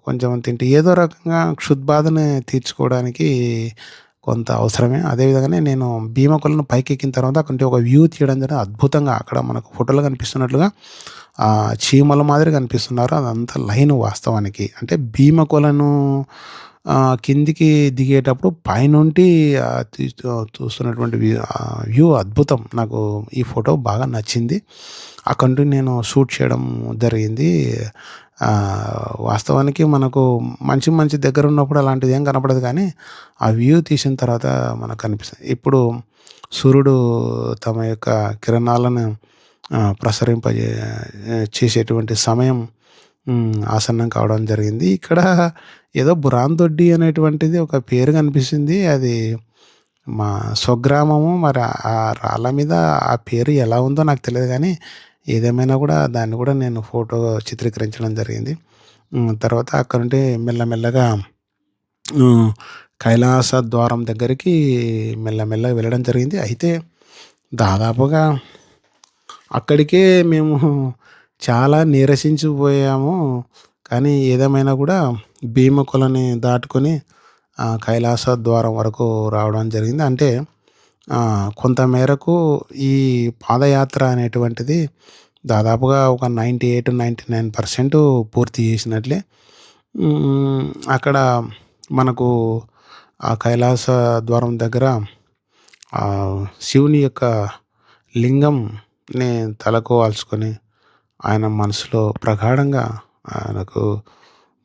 కొంచెం తింటే ఏదో రకంగా క్షుద్బాధని తీర్చుకోవడానికి కొంత అవసరమే. అదే విధంగానే నేను భీమకొలను పైకెక్కిన తర్వాత అక్కడి ఒక వ్యూ తీయడం జరిగింది. అద్భుతంగా అక్కడ మనకు ఫోటోలో కనిపిస్తున్నట్లుగా చీమల మాదిరి కనిపిస్తున్నారు. అదంతా లైను వాస్తవానికి. అంటే భీమకొలను కిందికి దిగేటప్పుడు పైనుండి చూస్తున్నటువంటి వ్యూ అద్భుతం. నాకు ఈ ఫోటో బాగా నచ్చింది. అక్కడి నుండి నేను షూట్ చేయడం జరిగింది. వాస్తవానికి మనకు మంచి దగ్గర ఉన్నప్పుడు అలాంటిది ఏం కనపడదు కానీ ఆ వ్యూ తీసిన తర్వాత మనకు కనిపిస్తుంది. ఇప్పుడు సూర్యుడు తమ యొక్క కిరణాలను చేసేటువంటి సమయం ఆసన్నం కావడం జరిగింది. ఇక్కడ ఏదో బురాందొడ్డి అనేటువంటిది ఒక పేరు కనిపిస్తుంది. అది మా స్వగ్రామము. మరి ఆ రాళ్ళ మీద ఆ పేరు ఎలా ఉందో నాకు తెలియదు కానీ ఏదేమైనా కూడా దాన్ని కూడా నేను ఫోటో చిత్రీకరించడం జరిగింది. తర్వాత అక్కడ నుండి మెల్లమెల్లగా కైలాస ద్వారం దగ్గరికి మెల్లమెల్లగా వెళ్ళడం జరిగింది. అయితే దాదాపుగా అక్కడికే మేము చాలా నీరసించిపోయాము. కానీ ఏదేమైనా కూడా భీమకొలని దాటుకొని కైలాస ద్వారం వరకు రావడం జరిగింది. అంటే కొంతమేరకు ఈ పాదయాత్ర అనేటువంటిది దాదాపుగా ఒక 98-99% పూర్తి చేసినట్లే. అక్కడ మనకు ఆ కైలాస ద్వారం దగ్గర శివుని యొక్క లింగంని తలకు వాల్చుకొని, ఆయన మనసులో ప్రగాఢంగా ఆయనకు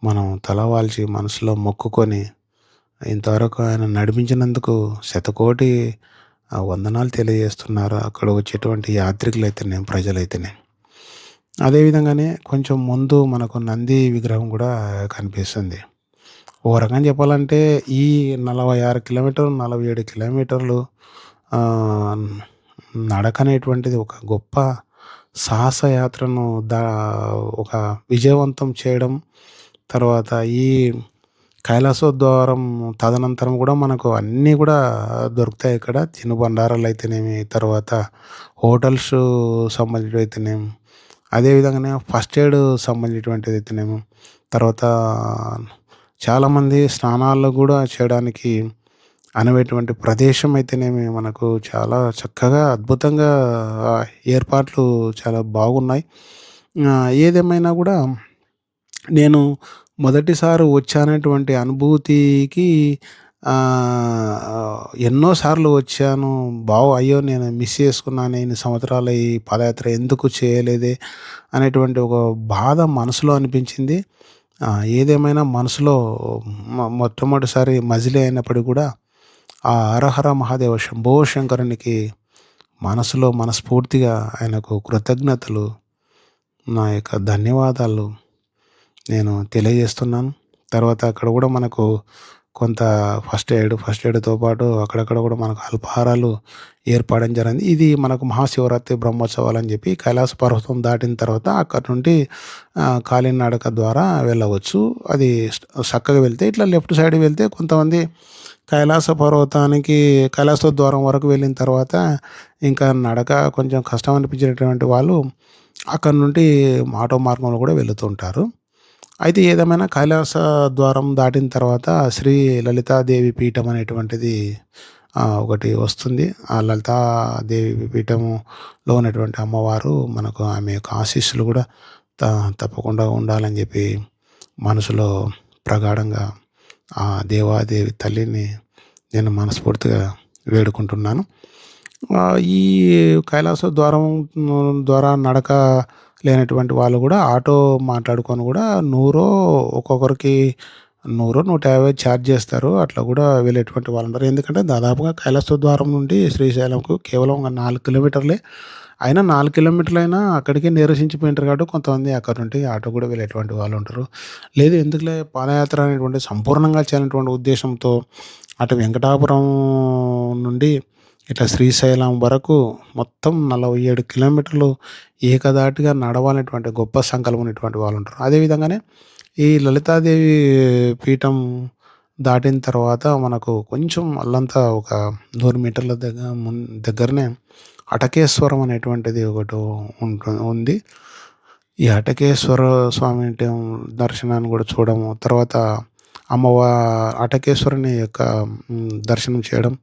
మనం తల వాల్చి మనసులో మొక్కుకొని, ఇంతవరకు ఆయన నడిపించినందుకు శతకోటి వందనాలు తెలియజేస్తున్నారు. అక్కడ వచ్చేటువంటి యాత్రికులైతేనేం, ప్రజలైతేనేం. అదే విధంగానే కొంచెం ముందు మనకు నంది విగ్రహం గూడా కనిపిస్తుంది. ఓ రకంగా చెప్పాలంటే ఈ 46 కిలోమీటర్లు, 47 కిలోమీటర్లు ఆహ్, నడకనేటువంటిది ఒక గొప్ప సాహస యాత్రను దా ఒక విజయవంతం చేయడం. తర్వాత ఈ కైలాసోద్వారం తదనంతరం గూడా మనకు అన్నీ గూడా దొరుకుతాయి ఇక్కడ. తినుబండారాలయితేనేమి, తర్వాత హోటల్స్ సంబంధించినవయితేనేమి, అదే విధంగానే ఫస్ట్ ఎయిడ్ సంబంధించినటువంటిదయితేనేమి, తర్వాత చాలామంది స్నానాలు గూడా చేయడానికి అనువైనటువంటి ప్రదేశం అయితేనేమి మనకు చాలా చక్కగా, అద్భుతంగా ఏర్పాట్లు చాలా బాగున్నాయి. ఏదేమైనా గూడా నేను మొదటిసారి వచ్చానటువంటి అనుభూతికి ఎన్నో సార్లు వచ్చాను. అయ్యో! నేను మిస్ చేసుకున్నానే ఇన్ని సంవత్సరాలు ఈ పాదయాత్ర ఎందుకు చేయలేదే అనేటువంటి ఒక బాధ మనసులో అనిపించింది. ఏదేమైనా మనసులో మొట్టమొదటిసారి మజిలీ అయినప్పటికి కూడా ఆ హరహర మహాదేవ శంభో శంకరునికి మనసులో మనస్ఫూర్తిగా ఆయనకు కృతజ్ఞతలు, నా యొక్క ధన్యవాదాలు నేను తెలియజేస్తున్నాను. తర్వాత అక్కడ గూడా మనకు కొంత ఫస్ట్ ఎయిడ్‌తో పాటు అక్కడక్కడ గూడా మనకు అల్పాహారాలు ఏర్పడడం జరిగింది. ఇది మనకు మహాశివరాత్రి బ్రహ్మోత్సవాలని జెప్పి కైలాస పర్వతం దాటిన తర్వాత అక్కడి నుండి కాలినడక ద్వారా వెళ్ళవచ్చు. అది సక్కగా వెళ్తే ఇట్లా లెఫ్ట్ సైడ్ వెళ్తే కొంతమంది కైలాస పర్వతానికి కైలాస ద్వారం వరకు వెళ్ళిన తర్వాత ఇంకా నడక కొంచెం కష్టం అనిపించేటటువంటి వాళ్ళు అక్కడి నుండి ఆటో మార్గంలో గూడా వెళుతూ ఉంటారు. అయితే ఏదేమైనా కైలాస ద్వారం దాటిన తర్వాత శ్రీ లలితాదేవి పీఠం అనేటువంటిది ఒకటి వస్తుంది. ఆ లలితాదేవి పీఠములో ఉన్నటువంటి అమ్మవారు మనకు ఆమె యొక్క ఆశీస్సులు గూడా త తప్పకుండా ఉండాలని జెప్పి మనసులో ప్రగాఢంగా ఆ దేవాదేవి తల్లిని నేను మనస్ఫూర్తిగా వేడుకుంటున్నాను. ఈ కైలాస ద్వారం ద్వారా నడక లేనటువంటి వాళ్ళు గూడా ఆటో మాట్లాడుకొని గూడా ఒక్కొక్కరికి 100, 150 ఛార్జ్ జేస్తారు. అట్లా గూడా వెళ్ళేటువంటి వాళ్ళున్నారు. ఎందుకంటే దాదాపుగా కైలాస ద్వారం నుండి శ్రీశైలంకు కేవలం ఒక 4 కిలోమీటర్లే. అయినా 4 కిలోమీటర్లయినా అక్కడికే నీరసించిపోయింటారు కాబట్టి కొంతమంది అక్కడ నుండి ఆటో గూడా వెళ్ళేటువంటి వాళ్ళుంటారు. లేదు ఎందుకులే పాదయాత్ర అనేటువంటి సంపూర్ణంగా చేయాలనేటువంటి ఉద్దేశంతో అటు వెంకటాపురం నుండి ఇట్లా శ్రీశైలం వరకు మొత్తం 47 కిలోమీటర్లు ఏకధాటిగా నడవాలనేటువంటి గొప్ప సంకల్పం ఉన్నటువంటి వాళ్ళుంటారు. అదే విధంగానే ఈ లలితాదేవి పీఠం దాటిన తర్వాత మనకు కొంచెం అల్లంతా ఒక 100 మీటర్ల దగ్గరనే అటకేశ్వరం అనేటువంటిది ఒకటి ఉంది. ఈ అటకేశ్వర స్వామి దర్శనాన్ని గూడా చూడము. తర్వాత అటకేశ్వరుని యొక్క దర్శనం చేయడం.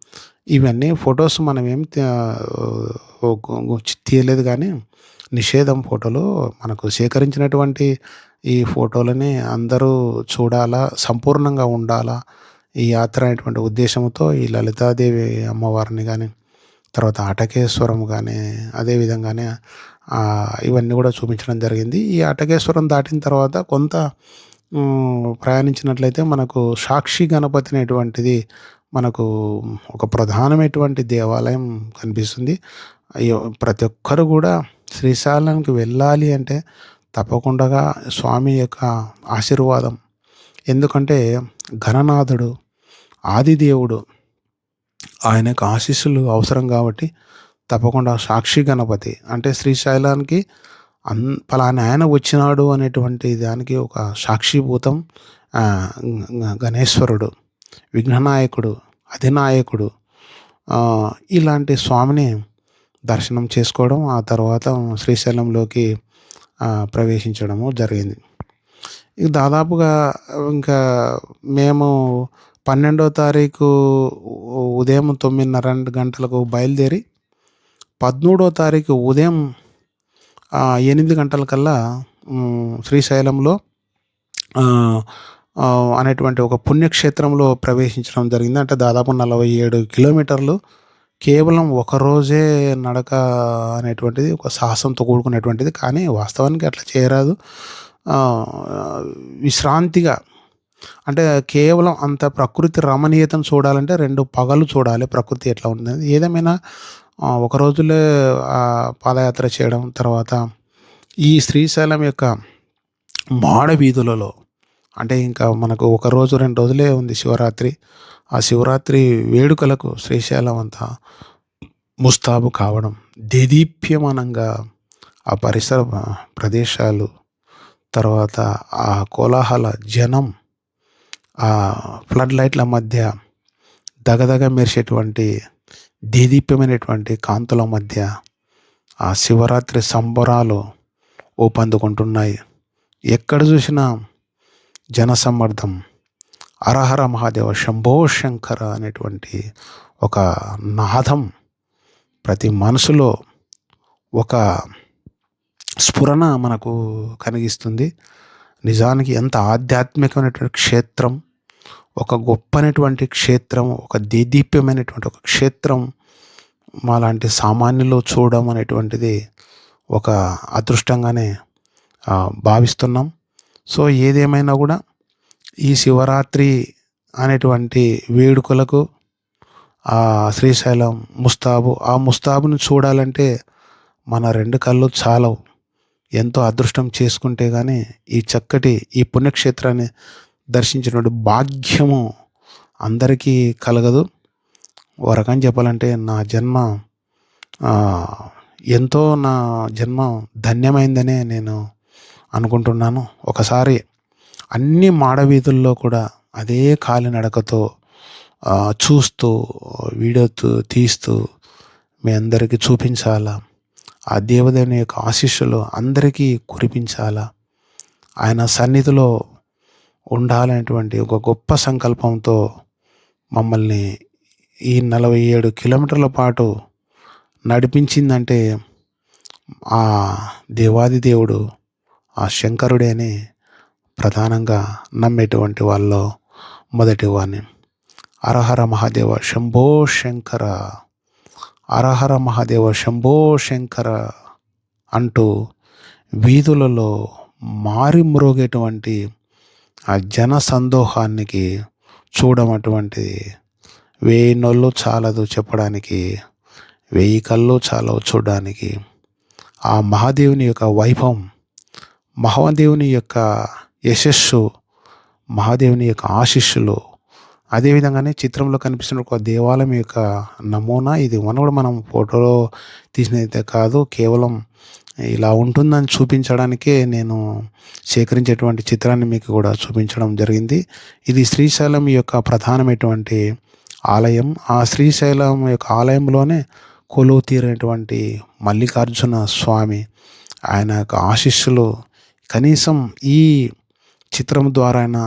ఇవన్నీ ఫోటోస్ మనమేం తీయలేదు గానీ, నిషేధం ఫోటోలు. మనకు సేకరించినటువంటి ఈ ఫోటోలని అందరూ చూడాలా, సంపూర్ణంగా ఉండాలా, ఈ యాత్ర అనేటువంటి ఉద్దేశంతో ఈ లలితాదేవి అమ్మవారిని గానీ, తర్వాత అటకేశ్వరం గానీ, అదే విధంగానే ఇవన్నీ గూడా చూపించడం జరిగింది. ఈ అటకేశ్వరం దాటిన తర్వాత కొంత ప్రయాణించినట్లయితే మనకు సాక్షి గణపతి అనేటువంటిది మనకు ఒక ప్రధానమైనటువంటి దేవాలయం కనిపిస్తుంది. ప్రతి ఒక్కరు గూడా శ్రీశైలానికి వెళ్ళాలి అంటే తప్పకుండగా స్వామి యొక్క ఆశీర్వాదం. ఎందుకంటే ఘననాథుడు, ఆదిదేవుడు, ఆయన యొక్క ఆశీస్సులు అవసరం గాబట్టి తప్పకుండా సాక్షి గణపతి అంటే శ్రీశైలానికి పలానా ఆయన వచ్చినాడు అనేటువంటి దానికి ఒక సాక్షిభూతం గణేశ్వరుడు, విఘ్ననాయకుడు, అధినాయకుడు. ఇలాంటి స్వామిని దర్శనం చేసుకోవడం, ఆ తర్వాత శ్రీశైలంలోకి ప్రవేశించడము జరిగింది. ఇక దాదాపుగా ఇంకా మేము 12వ తారీఖు ఉదయం 9:30 గంటలకు బయలుదేరి 13వ తారీఖు ఉదయం 8 గంటలకల్లా శ్రీశైలంలో అనేటువంటి ఒక పుణ్యక్షేత్రంలో ప్రవేశించడం జరిగింది. అంటే దాదాపు 47 కిలోమీటర్లు కేవలం ఒకరోజే నడక అనేటువంటిది ఒక సాహసంతో కూడుకున్నటువంటిది. కానీ వాస్తవానికి అట్లా చేయరాదు. విశ్రాంతిగా అంటే కేవలం అంత ప్రకృతి రమణీయతను చూడాలంటే 2 పగలు చూడాలి ప్రకృతి ఎట్లా ఉన్నది. ఏదేమైనా ఒక రోజులో పాదయాత్ర చేయడం, తర్వాత ఈ శ్రీశైలం యొక్క మాడ వీధులలో అంటే ఇంకా మనకు ఒక రోజు 2 రోజులే ఉంది శివరాత్రి. ఆ శివరాత్రి వేడుకలకు శ్రీశైలం అంతా ముస్తాబు కావడం, దేదీప్యమానంగా ఆ పరిసర ప్రదేశాలు, తర్వాత ఆ కోలాహల జనం, ఆ ఫ్లడ్ లైట్ల మధ్య దగదగ మెరిసేటువంటి దేదీప్యమైనటువంటి కాంతుల మధ్య ఆ శివరాత్రి సంబరాలు ఊపందుకుంటున్నాయి. ఎక్కడ చూసినా జనసమ్మర్దం, హరహర మహాదేవ శంభో శంకర అనేటువంటి ఒక నాదం ప్రతి మనసులో ఒక స్ఫురణ మనకు కలిగిస్తుంది. నిజానికి ఎంత ఆధ్యాత్మికమైనటువంటి క్షేత్రం, ఒక గొప్పనటువంటి క్షేత్రం, ఒక దేదీప్యమైనటువంటి ఒక క్షేత్రం మాలాంటి సామాన్యులు చూడడం అనేటువంటిది ఒక అదృష్టంగానే భావిస్తున్నాం. సో ఏదేమైనా కూడా ఈ శివరాత్రి అనేటువంటి వేడుకలకు శ్రీశైలం ముస్తాబు, ఆ ముస్తాబుని చూడాలంటే మన 2 కళ్ళు చాలవు. ఎంతో అదృష్టం చేసుకుంటే కానీ ఈ చక్కటి ఈ పుణ్యక్షేత్రాన్ని దర్శించినటువంటి భాగ్యము అందరికీ కలగదు. ఓ రకంగా చెప్పాలంటే నా జన్మ ధన్యమైందనే నేను అనుకుంటున్నాను. ఒకసారి అన్ని మాడవీధుల్లో కూడా అదే కాలినడకతో చూస్తూ వీడియో తీస్తూ మీ అందరికీ చూపించాలా, ఆ దేవదేవుని యొక్క ఆశీస్సులు అందరికీ కురిపించాలా, ఆయన సన్నిధిలో ఉండాలనేటువంటి ఒక గొప్ప సంకల్పంతో మమ్మల్ని ఈ 47 కిలోమీటర్ల పాటు నడిపించిందంటే ఆ దేవాది దేవుడు, ఆ శంకరుడే అని ప్రధానంగా నమ్మేటువంటి వాళ్ళలో మొదటి వాడిని. హరహర మహాదేవ శంభో శంకర, హరహర మహాదేవ శంభో శంకర అంటూ వీధులలో మారి మ్రోగేటువంటి ఆ జన సందోహానికి చూడమటువంటిది 1000 నోళ్ళు చాలదు చెప్పడానికి, 1000 కళ్ళు చాలవు చూడడానికి. ఆ మహాదేవుని యొక్క వైభవం, మహాదేవుని యొక్క యశస్సు, మహాదేవుని యొక్క ఆశీస్సులు, అదేవిధంగానే చిత్రంలో కనిపిస్తున్న ఒక దేవాలయం యొక్క నమూనా ఇది. మనం ఫోటోలో తీసినదైతే కాదు, కేవలం ఇలా ఉంటుందని చూపించడానికే నేను సేకరించేటువంటి చిత్రాన్ని మీకు కూడా చూపించడం జరిగింది. ఇది శ్రీశైలం యొక్క ప్రధానమైనటువంటి ఆలయం. ఆ శ్రీశైలం యొక్క ఆలయంలోనే కొలువు తీరినటువంటి మల్లికార్జున స్వామి, ఆయన యొక్క ఆశీస్సులు కనీసం ఈ చిత్రం ద్వారా అయినా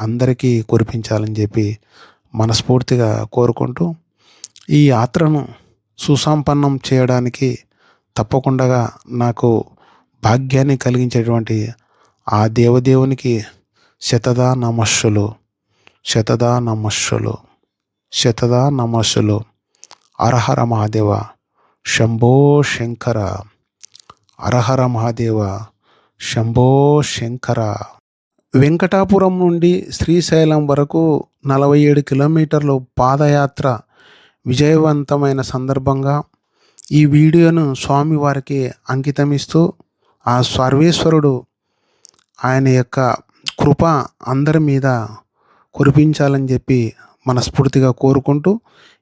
అందరికీ కురిపించాలని చెప్పి మనస్ఫూర్తిగా కోరుకుంటూ ఈ యాత్రను సుసంపన్నం చేయడానికి తప్పకుండా నాకు భాగ్యాన్ని కలిగించేటువంటి ఆ దేవదేవునికి శతదా నమస్సులు, శతదా నమస్సులు, శతదా నమస్సులు. హరహర మహాదేవ శంభో శంకర, హరహర మహాదేవ శంభో శంకర. వెంకటాపురం నుండి శ్రీశైలం వరకు 47 కిలోమీటర్లు పాదయాత్ర విజయవంతమైన సందర్భంగా ఈ వీడియోను స్వామివారికి అంకితమిస్తూ ఆ సర్వేశ్వరుడు ఆయన యొక్క కృప అందరి మీద కురిపించాలని చెప్పి మనస్ఫూర్తిగా కోరుకుంటూ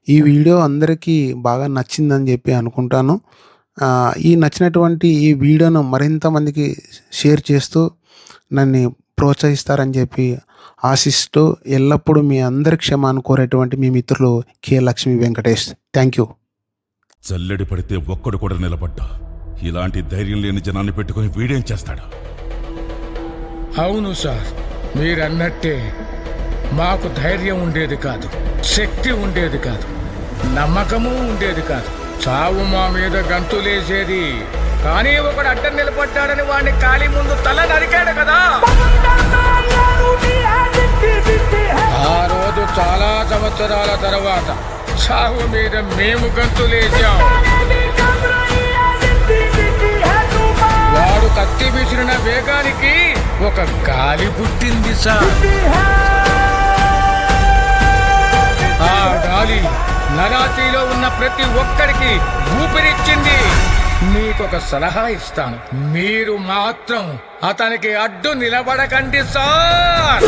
ఈ వీడియో అందరికీ బాగా నచ్చిందని చెప్పి అనుకుంటాను. ఈ నచ్చినటువంటి ఈ వీడియోను మరింత మందికి షేర్ చేస్తూ నన్ను ప్రోత్సహిస్తారని చెప్పి ఆశిస్తూ ఎల్లప్పుడూ మీ అందరి క్షమాన్ని కోరేటువంటి మీ మిత్రులు K Lakshmi Venkatesh. Thank you. చల్లడి పడితే ఒక్కడు కూడా నిలబడ్డా ఇలాంటి ధైర్యం లేని జనాన్ని పెట్టుకుని వీడేం చేస్తాడు? అవును సార్, మీరన్నట్టే మాకు ధైర్యం ఉండేది కాదు, శక్తి ఉండేది కాదు, నమ్మకము ఉండేది కాదు. చావు మా మీద గంతులేసేది, కానీ ఒకడు అడ్డం నిలబడ్డాడని వాడిని ఖాళీ ముందు తల నరికాడు కదా. సంవత్సరాల తర్వాత చావు మీద మేము గంతులేసాం. వాడు కత్తి విసిరిన వేగానికి ఒక గాలి పుట్టింది సార్. ఆ గాలి నరాతిలో ఉన్న ప్రతి ఒక్కడికి ఊపిరిచ్చింది. మీకొక సలహా ఇస్తాను, మీరు మాత్రం అతనికి అడ్డు నిలబడకండి సార్.